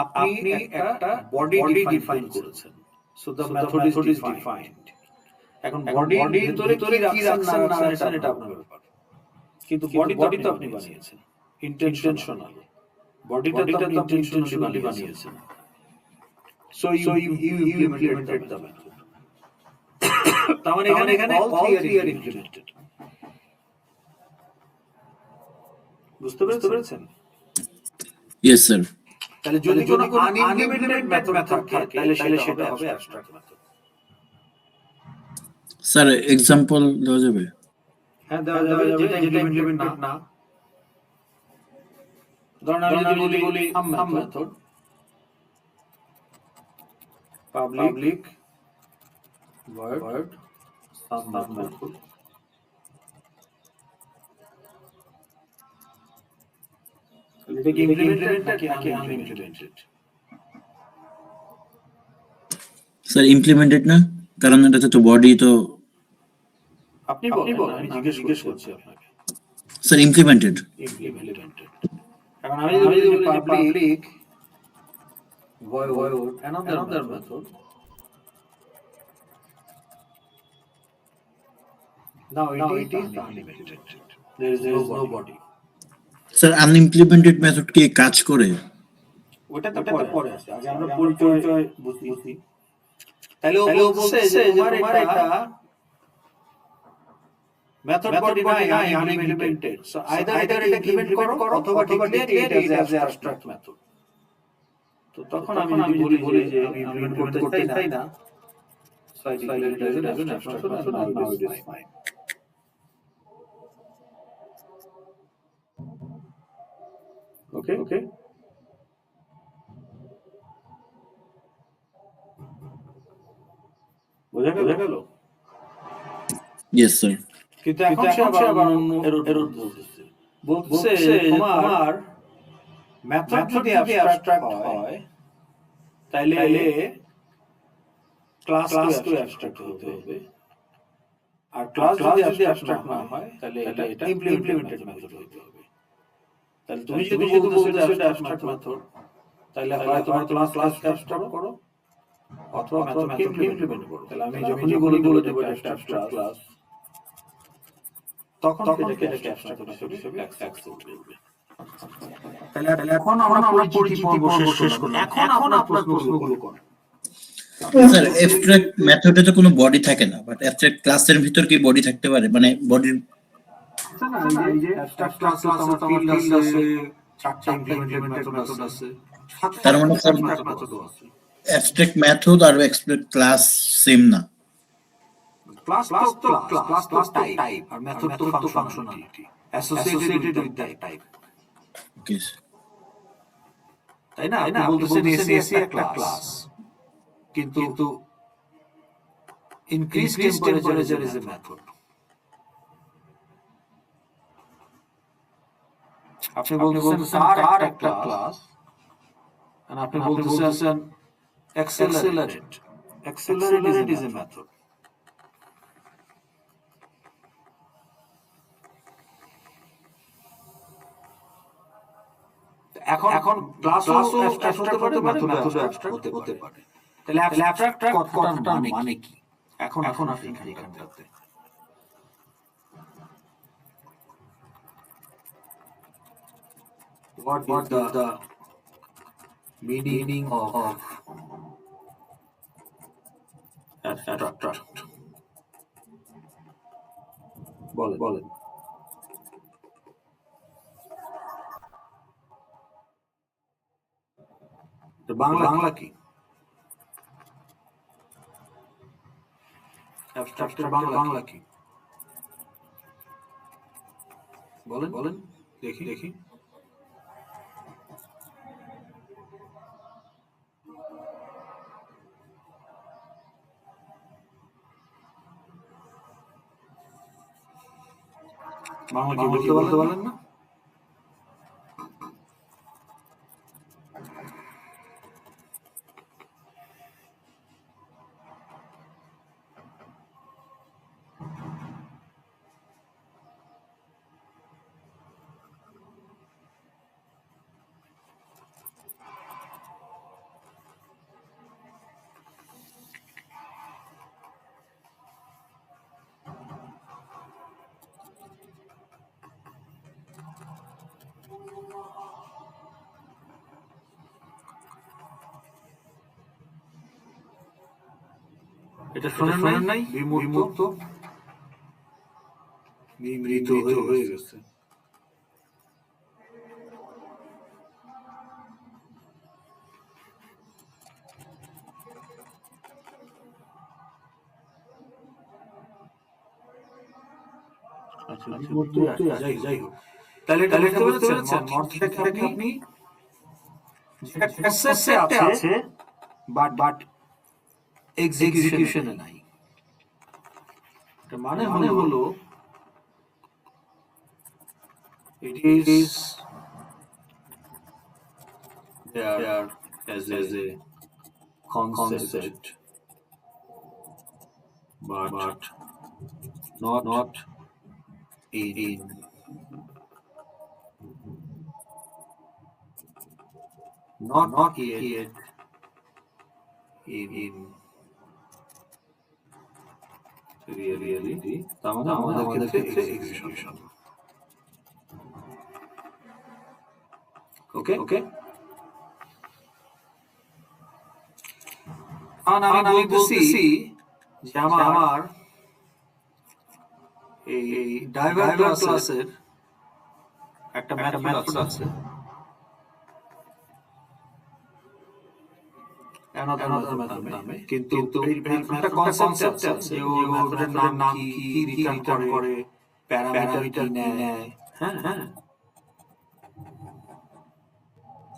Speaker 1: আপনি একটা বডি ডিফাইন করেছেন, so the method is defined. এখন বডির ভিতরে কি রাখছেন না রাখছেন এটা আপনার ব্যাপার, কিন্তু বডি তো আপনি বানিয়েছেন ইন্টেনশনাল, বডিটা তো আপনি ইন্টেনশনালি বানিয়েছেন, so you implemented the method. তার মানে এখানে all three are implemented. বুঝতে পেরেছেন?
Speaker 5: Yes sir.
Speaker 1: তাহলে যদি কোনো আনইমপ্লিমেন্টেড মেথড থাকে তাহলে সেটা হবে অ্যাবস্ট্রাক্ট মেথড।
Speaker 5: স্যার এক্সাম্পল দেওয়া যাবে?
Speaker 1: হ্যাঁ দেওয়া যাবে, যেটা ইমপ্লিমেন্ট না। ধরুন আমি যদি বলি সাম মেথড, পাবলিক void সাম মেথড, এটা কি ইমপ্লিমেন্টেড নাকি আনইমপ্লিমেন্টেড?
Speaker 5: স্যার ইমপ্লিমেন্টেড না, কারণ এটাতে তো বডি তো।
Speaker 1: আপনি বলেন, আমি জিজ্ঞেস করছি আপনাকে।
Speaker 5: Sir implemented.
Speaker 1: এখন আমি যদি বলি public void another method, Now it is unlimited. There is no body.
Speaker 5: Sir unimplemented method কি কাজ করে?
Speaker 1: ওটা তো পরে আছে, আগে আমরা পরিচয় বুঝি। তাহলে ও বলছে যে তোমার এটা মেথড বডি নাই আনইমপ্লিমেন্টেড, সো আইদার এটা ইমপ্লিমেন্ট করো অথবা declare it as abstract method. তো তখন আমি যদি বলি যে আমি ইমপ্লিমেন্ট করতে চাই না, so I declare it as an abstract method, now it is fine. Okay বোঝা গেল?
Speaker 5: Yes sir.
Speaker 1: কিন্তু এখন সে আবার অন্য এরর বলছে তোমার মেথড যদি অ্যাবস্ট্রাক্ট হয় তাইলে ক্লাস টু অ্যাবস্ট্রাক্ট হতে হবে, আর ক্লাস যদি অ্যাবস্ট্রাক্ট না হয় তাহলে এটা ইমপ্লিমেন্টেড মেথড হতে হবে। তাহলে তুমি যদি বলছো যে এটা অ্যাবস্ট্রাক্ট মেথড, তাহলে হয় তোমার ক্লাস অ্যাবস্ট্রাক্ট করো অথবা মেথডকে ইমপ্লিমেন্ট করো। তাহলে আমি যখনই বলে দেব এটা অ্যাবস্ট্রাক্ট ক্লাস, তখন এটাকে অ্যাবস্ট্রাক্ট হিসেবে অ্যাক্সেপ্ট করবে। তাহলে এখন আমরা পরিচিতি পর্ব শেষ করলাম। এখন আপনার প্রশ্নগুলো করেন।
Speaker 5: স্যার অ্যাবস্ট্রাক্ট মেথডে তো কোনো বডি থাকে না, বাট অ্যাবস্ট্রাক্ট ক্লাসের ভিতর কি বডি থাকতে পারে? মানে বডির
Speaker 1: এই যে অ্যাবস্ট্রাক্ট ক্লাস তোমার ফিল্ড আছে, চারটা ইমপ্লিমেন্টেড মেথড আছে,
Speaker 5: তার মানে স্যার
Speaker 1: মেথডও আছে।
Speaker 5: অ্যাবস্ট্রাক্ট মেথড আর অ্যাবস্ট্রাক্ট ক্লাস সেম না?
Speaker 1: ক্লাস তো টাইপ আর মেথড তো functionality associated with that type.
Speaker 5: Okay
Speaker 1: তাই না? আপনি বলতেছেন এসি একটা ক্লাস, কিন্তু increase temperature is a method. আপনি বলতেছেন কার একটা ক্লাস, আর আপনি বলতেছেন accelerate is a method. এখন ক্লাসও অ্যাবস্ট্রাক্ট হতে পারে, মেথড অ্যাবস্ট্রাক্ট হতে পারে। তাহলে অ্যাবস্ট্রাক্ট কথাটার মানে কি? এখন আপনি এখানটাতে what is the meaning of abstract? বলেন। বাংলা কি? অ্যাবস্ট্রাক্টের বাংলা কি? বলেন দেখি। বাংলা কি বলতে পারলেন না? এটা শোনেন নাই? বিমূর্ত হয়ে গেছে। যাই হোক, তাহলে বুঝতে পেরেছেন অর্থটাকে আপনি যেটা কনসেপ্টে আছে বাট এক্সিকিউশনে নাই। মানে হলো it is there as a concept but not in not yet in reality, তার মানে আমাদের ক্ষেত্রে এক্সিকিউশন। ওকে ওকে, আমি বলতেছি যে আমার এই ড্রাইভার ক্লাসের একটা মেথড আছে, another method নামে, কিন্তু একটা কনসেপ্ট আছে যে ওই মেথডের নাম কি, রিটার্ন করে, প্যারামিটার কি নেয়, হ্যাঁ হ্যাঁ,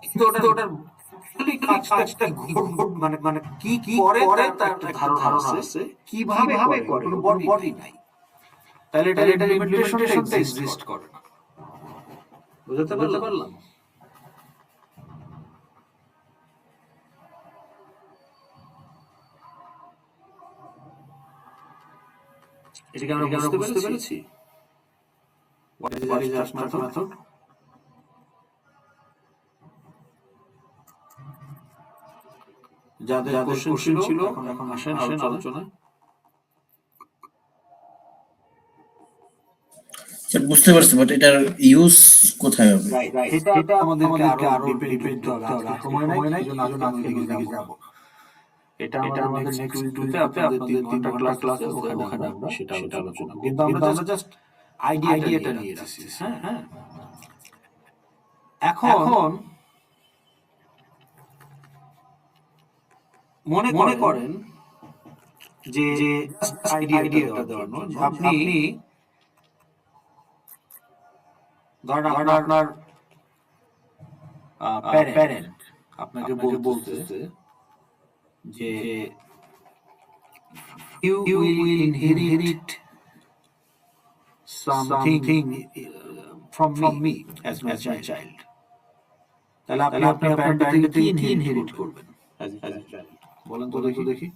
Speaker 1: কিন্তু ওটার কাজটা মানে মানে কি করে তার ধারণা আছে, কিভাবে করে, কোনো বডি নাই, তাহলে এটা ইমপ্লিমেন্টেশনটা এক্সিস্ট করে না। বুঝতে পারলাম? এটা কি আমরা বুঝতে পেরেছি? What is abstract method? যাদের কোশ্চেন ছিল এখন আসেন আলোচনায়।
Speaker 5: স্যার বুঝতে পারছি, বাট এটার ইউজ কোথায় হবে?
Speaker 1: এটা আমাদেরকে আরো ডিপেন্ড করতে হবে, সময় নাই, সেজন্য আজকে দিকে যাব। এটা আমাদের নেক্সট টুতে আপনাদের 3 ঘন্টা ক্লাস আছে, ওখানে আমরা সেটা আলোচনা করব। কিন্তু আমরা জাস্ট আইডিয়াটা নিয়ে রাখছি, হ্যাঁ। এখন মনে করেন যে আইডিয়াটা দেওয়ার জন্য আপনি ধরেন আপনার প্যারেন্ট আপনাকে বলতেছে যে you will inherit something from me as my child. তাহলে আপনি আপনার প্যারেন্ট থেকে কি ইনহেরিট করবেন as a child? বলেন তো দেখি।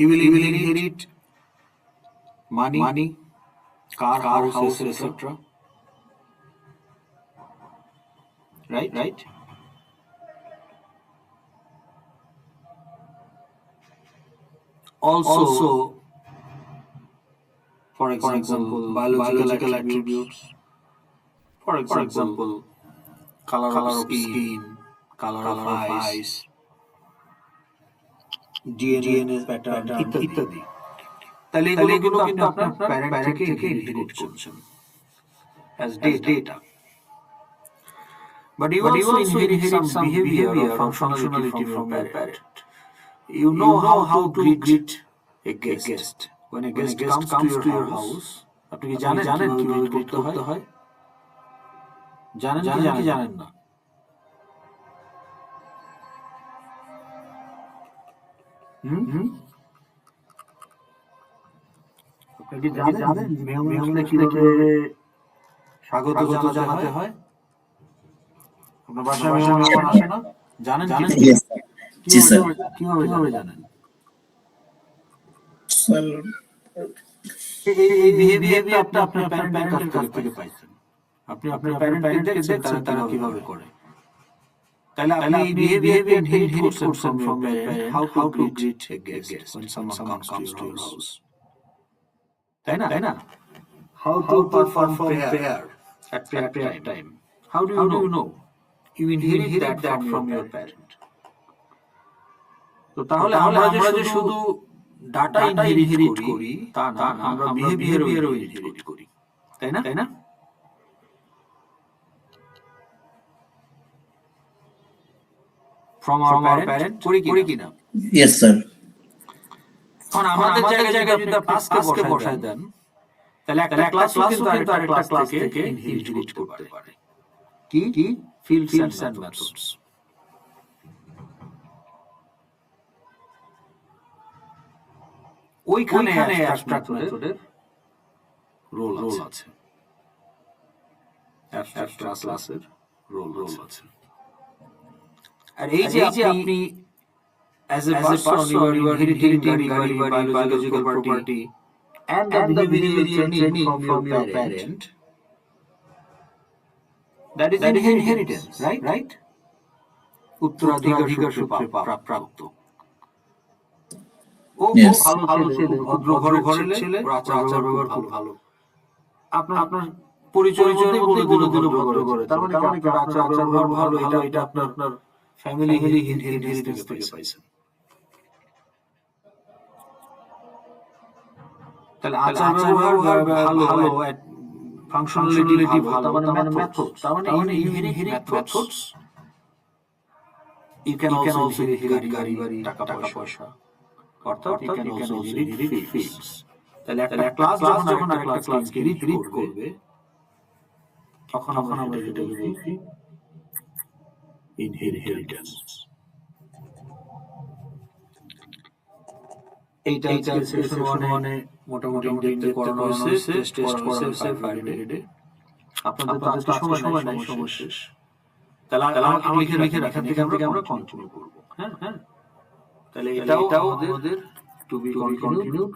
Speaker 1: You will inherit money, car, house, etc. Right? Also, for example, biological attributes. For example, color of skin, color of eyes, DNA pattern ইত্যাদি। তাহলে এগুলো কিন্তু আপনার প্যারেন্ট থেকে ইনহেরিট করছেন as data. But you also inherit some behavior or functionality from your parent. You know how to greet a guest. When a guest comes to your house, আপনি কি জানেন কিভাবে greet করতে হয়? জানেন কি জানেন না? আপনি কি জানেন মেহমানকে কিভাবে স্বাগত জানাতে হয়? আপনার বাসায় মেহমান আসে না? জানেন
Speaker 5: জি স্যার।
Speaker 1: কিভাবে জানেন?
Speaker 5: স্যার
Speaker 1: এই বিহেভিয়ারটা আপনার প্যারেন্টের কাছ থেকে পাইছেন। আপনি আপনার প্যারেন্টকে দেখছেন তারা কিভাবে করে। তাহলে আপনি এই বিহেভিয়ার ইনহেরিট করছেন from your parent, how to greet a guest when someone comes to your house. তাই না? How to perform prayer at prayer time. How do you know? You inherit that from your parent. তো তাহলে আমরা যে শুধু data inherit করি তা না, আমরা বিহেভিয়ারও ইনহেরিট করি। তাই না? From our parent করি কিনা?
Speaker 5: Yes sir.
Speaker 1: এখন আমাদের জায়গায় যদি ক্লাসকে বসায় দেন, তাহলে একটা ক্লাসও কিন্তু আরেকটা ক্লাস থেকে ইনহেরিট করতে পারে। কি? Fields and methods. ওইখানে অ্যাবস্ট্রাক্ট মেথডের রোল আছে। অ্যাবস্ট্রাক্ট ক্লাসের রোল আছে। আর এই যে আপনি as a person you are inheriting biological property and the behavioral training from your parent, that is inheritance, right? উত্তরাধিকার সূত্রে প্রাপ্ত। ও
Speaker 5: Yes.
Speaker 1: ভালো ছেলে, ভদ্র ঘরের ছেলে, ওর আচার ব্যবহার খুব ভালো। আপনার পরিচয়ের মধ্যেই বলে দিল ভদ্র ঘরের, তার মানে কি আপনার আচার ব্যবহার ভালো, এটা আপনার ফ্যামিলি ইনহেরিটেন্স থেকে পাইছেন। তাহলে আচার ব্যবহার ভালো, ফাংশনালিটি ভালো, তার মানে মেথডস, তার মানে you inherit methods, you can also inherit গাড়ি, টাকা পয়সা, অর্থাৎ you can also inherit fields. তাহলে একটা ক্লাস যখন একটা ক্লাসকে ইনহেরিট করবে, তখন আমরা সেটাকে বলছি ইনহেরিটেন্স। এইটা সেশন 1 এ মোটামুটি দেখতে করানো হয়েছে, টেস্ট করা হয়েছে ফ্রাইডে। আপনাদের তো আজকে সময় নাই, সময় শেষ। তাহলে আমাকে লিখে রাখেন, এখান থেকে আমরা কন্টিনিউ করব। হ্যাঁ, তাহলে এটাও আমাদের টু বি কন্টিনিউড,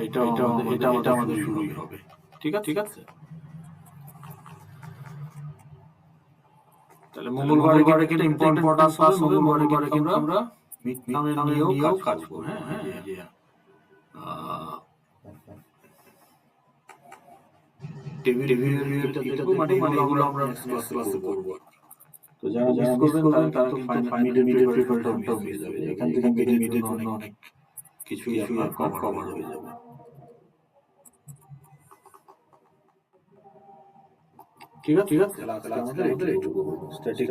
Speaker 1: এটা আমাদের শুরুই হবে। ঠিক আছে। তাহলে মঙ্গলবারে কিন্তু ইম্পর্টেন্ট ক্লাস হবে। মঙ্গলবারে কিন্তু আমরা মিডটার্মে নিয়েও কাজ করব। হ্যাঁ, টেবিল দেখবো, মানে এগুলো আমরা ক্লাসে করব। তো যারা মিস করবেন তারা কিন্তু ফাইনাল মিডের প্রিপারেশনটাও মিস যাবে। এখান থেকে মিডের জন্য অনেক কিছুই আপনার কভার হয়ে যাবে। ঠিক আছে। আজকে আমাদের এইটুকু স্ট্যাটিক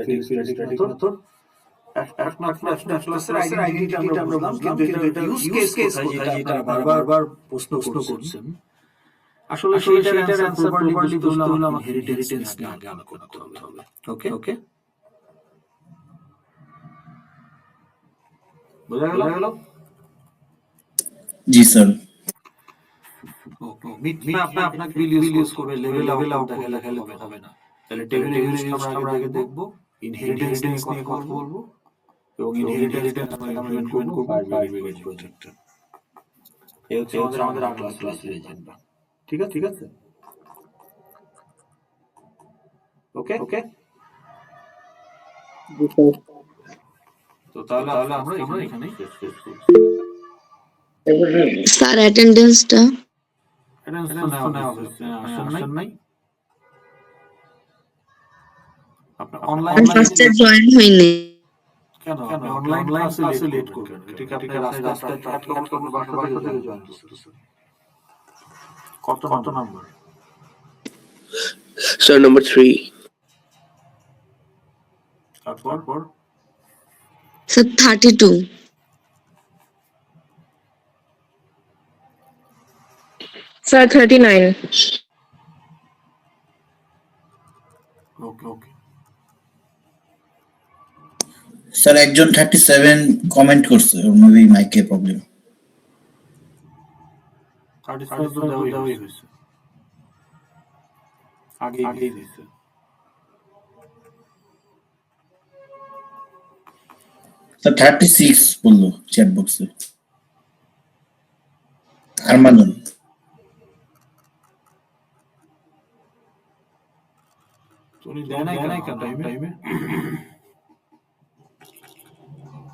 Speaker 1: মেথড, ক্লাসের আইডেন্টিটি আমরা বুঝলাম, কিন্তু এটা ইউজ কেস কোথায়, যেটা বারবার প্রশ্ন করছেন, আসলে সেইটার অ্যানসার প্রপারলি বুঝতে হলে আমাকে ইনহেরিটেন্স নিয়ে আগে আলোচনা করতে হবে। ওকে, বোঝা গেল?
Speaker 5: জি স্যার।
Speaker 1: আপনাকে বিল ইউজ করবে, লেভেল আউট দেখালে হবে না। তাহলে টেবিল আমরা আগে দেখবো, ইনহেরিটেন্স নিয়ে কথা বলবো, এবং ইনহেরিটেন্স আমরা ইমপ্লিমেন্ট করব বাইরে প্রজেক্টে। এই হচ্ছে আমাদের ক্লাসের এজেন্ডা। ঠিক আছে। ওকে। তো তাহলে আমরা এখানেই শেষ করছি।
Speaker 9: স্যার অ্যাটেন্ডেন্সটা
Speaker 1: আসেন নাই, আপনার
Speaker 9: আমি ফার্স্টে জয়েন হইনি।
Speaker 1: কেন অনলাইন ক্লাসে লেট করবেন? ঠিক আপনি রাস্তায় ট্রাফিক করতে বাসা থেকে জয়েন করতেছেন। কত নাম্বার?
Speaker 8: Sir number 3।
Speaker 1: তারপর
Speaker 9: স্যার 32।
Speaker 4: স্যার 39।
Speaker 1: ওকে।
Speaker 5: স্যার একজন 37 কমেন্ট করছে, মেবি মাইকে প্রবলেম।
Speaker 1: 35 তো দেওয়াই হয়েছে, আগেই দিয়েছে।
Speaker 5: স্যার 36 বললো চ্যাট বক্সে আরমানুল।
Speaker 1: তুমি দেয় নাই কেন টাইমে?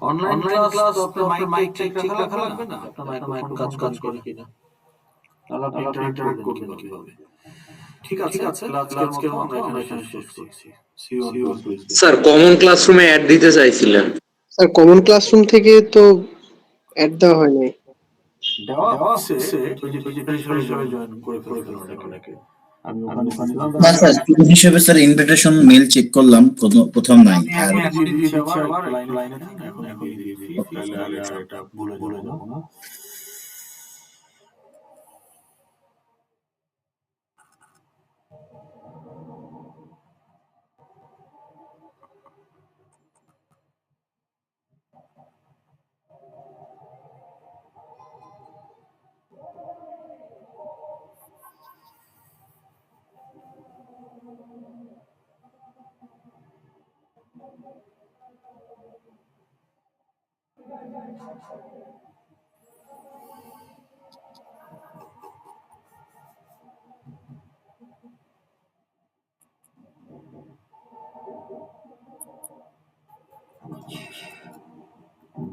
Speaker 1: অনলাইন ক্লাস আপনার মাইক চেক রাখা লাগবে না? আপনার মাইক্রোফোন কাজ করে কিনা, তাহলে আপনি ইন্টারঅ্যাক্ট করবেন কিভাবে? ঠিক আছে। আজকের মতো আমরা এখানে শেষ করছি। See you on Tuesday.
Speaker 6: Sir common ক্লাসরুমে অ্যাড দিতে চাইছিলেন।
Speaker 10: স্যার কমন ক্লাসরুম থেকে তো অ্যাড দেওয়া হয় নাই।
Speaker 1: দেওয়া আছে, ওই যে হিসেবে জয়েন করে ফেলুন অনেকে। আমি ওখানে ছিলাম
Speaker 5: না স্যার, স্টুডেন্ট হিসেবে স্যার ইনভিটেশন মেল চেক করলাম, প্রথম নাই। আর
Speaker 1: এখন দিচ্ছি আবার লাইনে এখন দিয়েছি, তাহলে আর এটা ভুলে যাব না।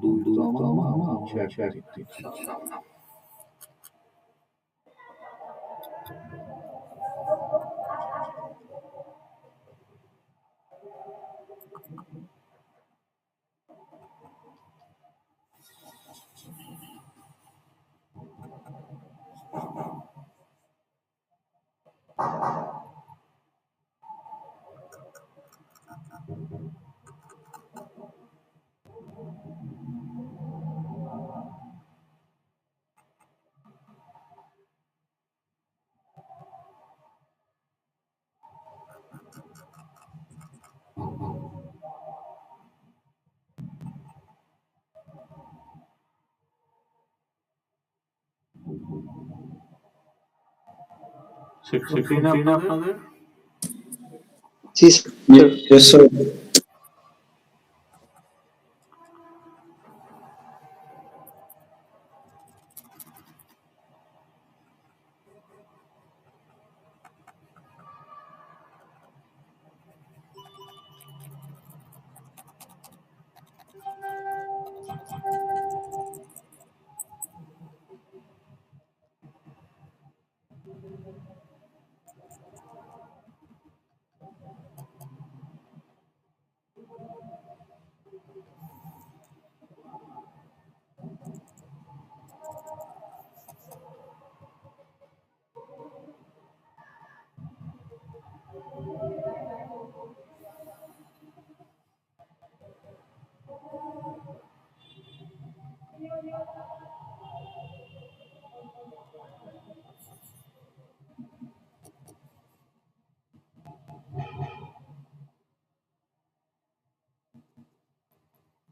Speaker 1: দুই তো আমার চার আচ্ছা। সেখানে আপনাদের
Speaker 10: জি স্যার।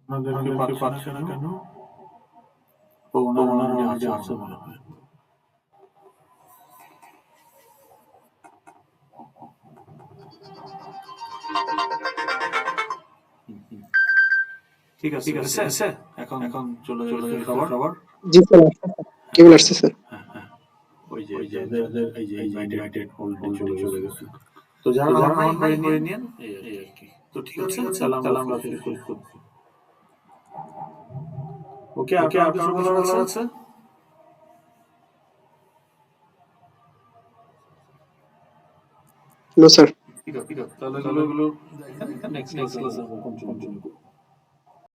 Speaker 1: আপনাদেরকে পাচ্ছে না কেন? ও ওনারা আছে মনে হয়। ঠিক আছে এখন চলে খাবার।
Speaker 10: জি স্যার, কেবল আসছে স্যার।
Speaker 1: ওই যে এই যে ইনভাইটেড হোল্ডে চলে গেছে। তো যারা অনলাইন হয়ে নিন এই আর কি। তো ঠিক আছে, তাহলে আমরা শুরু করছি। ওকে, আর কিছু বলার আছে?
Speaker 10: No sir.
Speaker 1: ঠিক আছে, তাহলে এগুলো নেক্সট ক্লাসে কন্টিনিউ করব।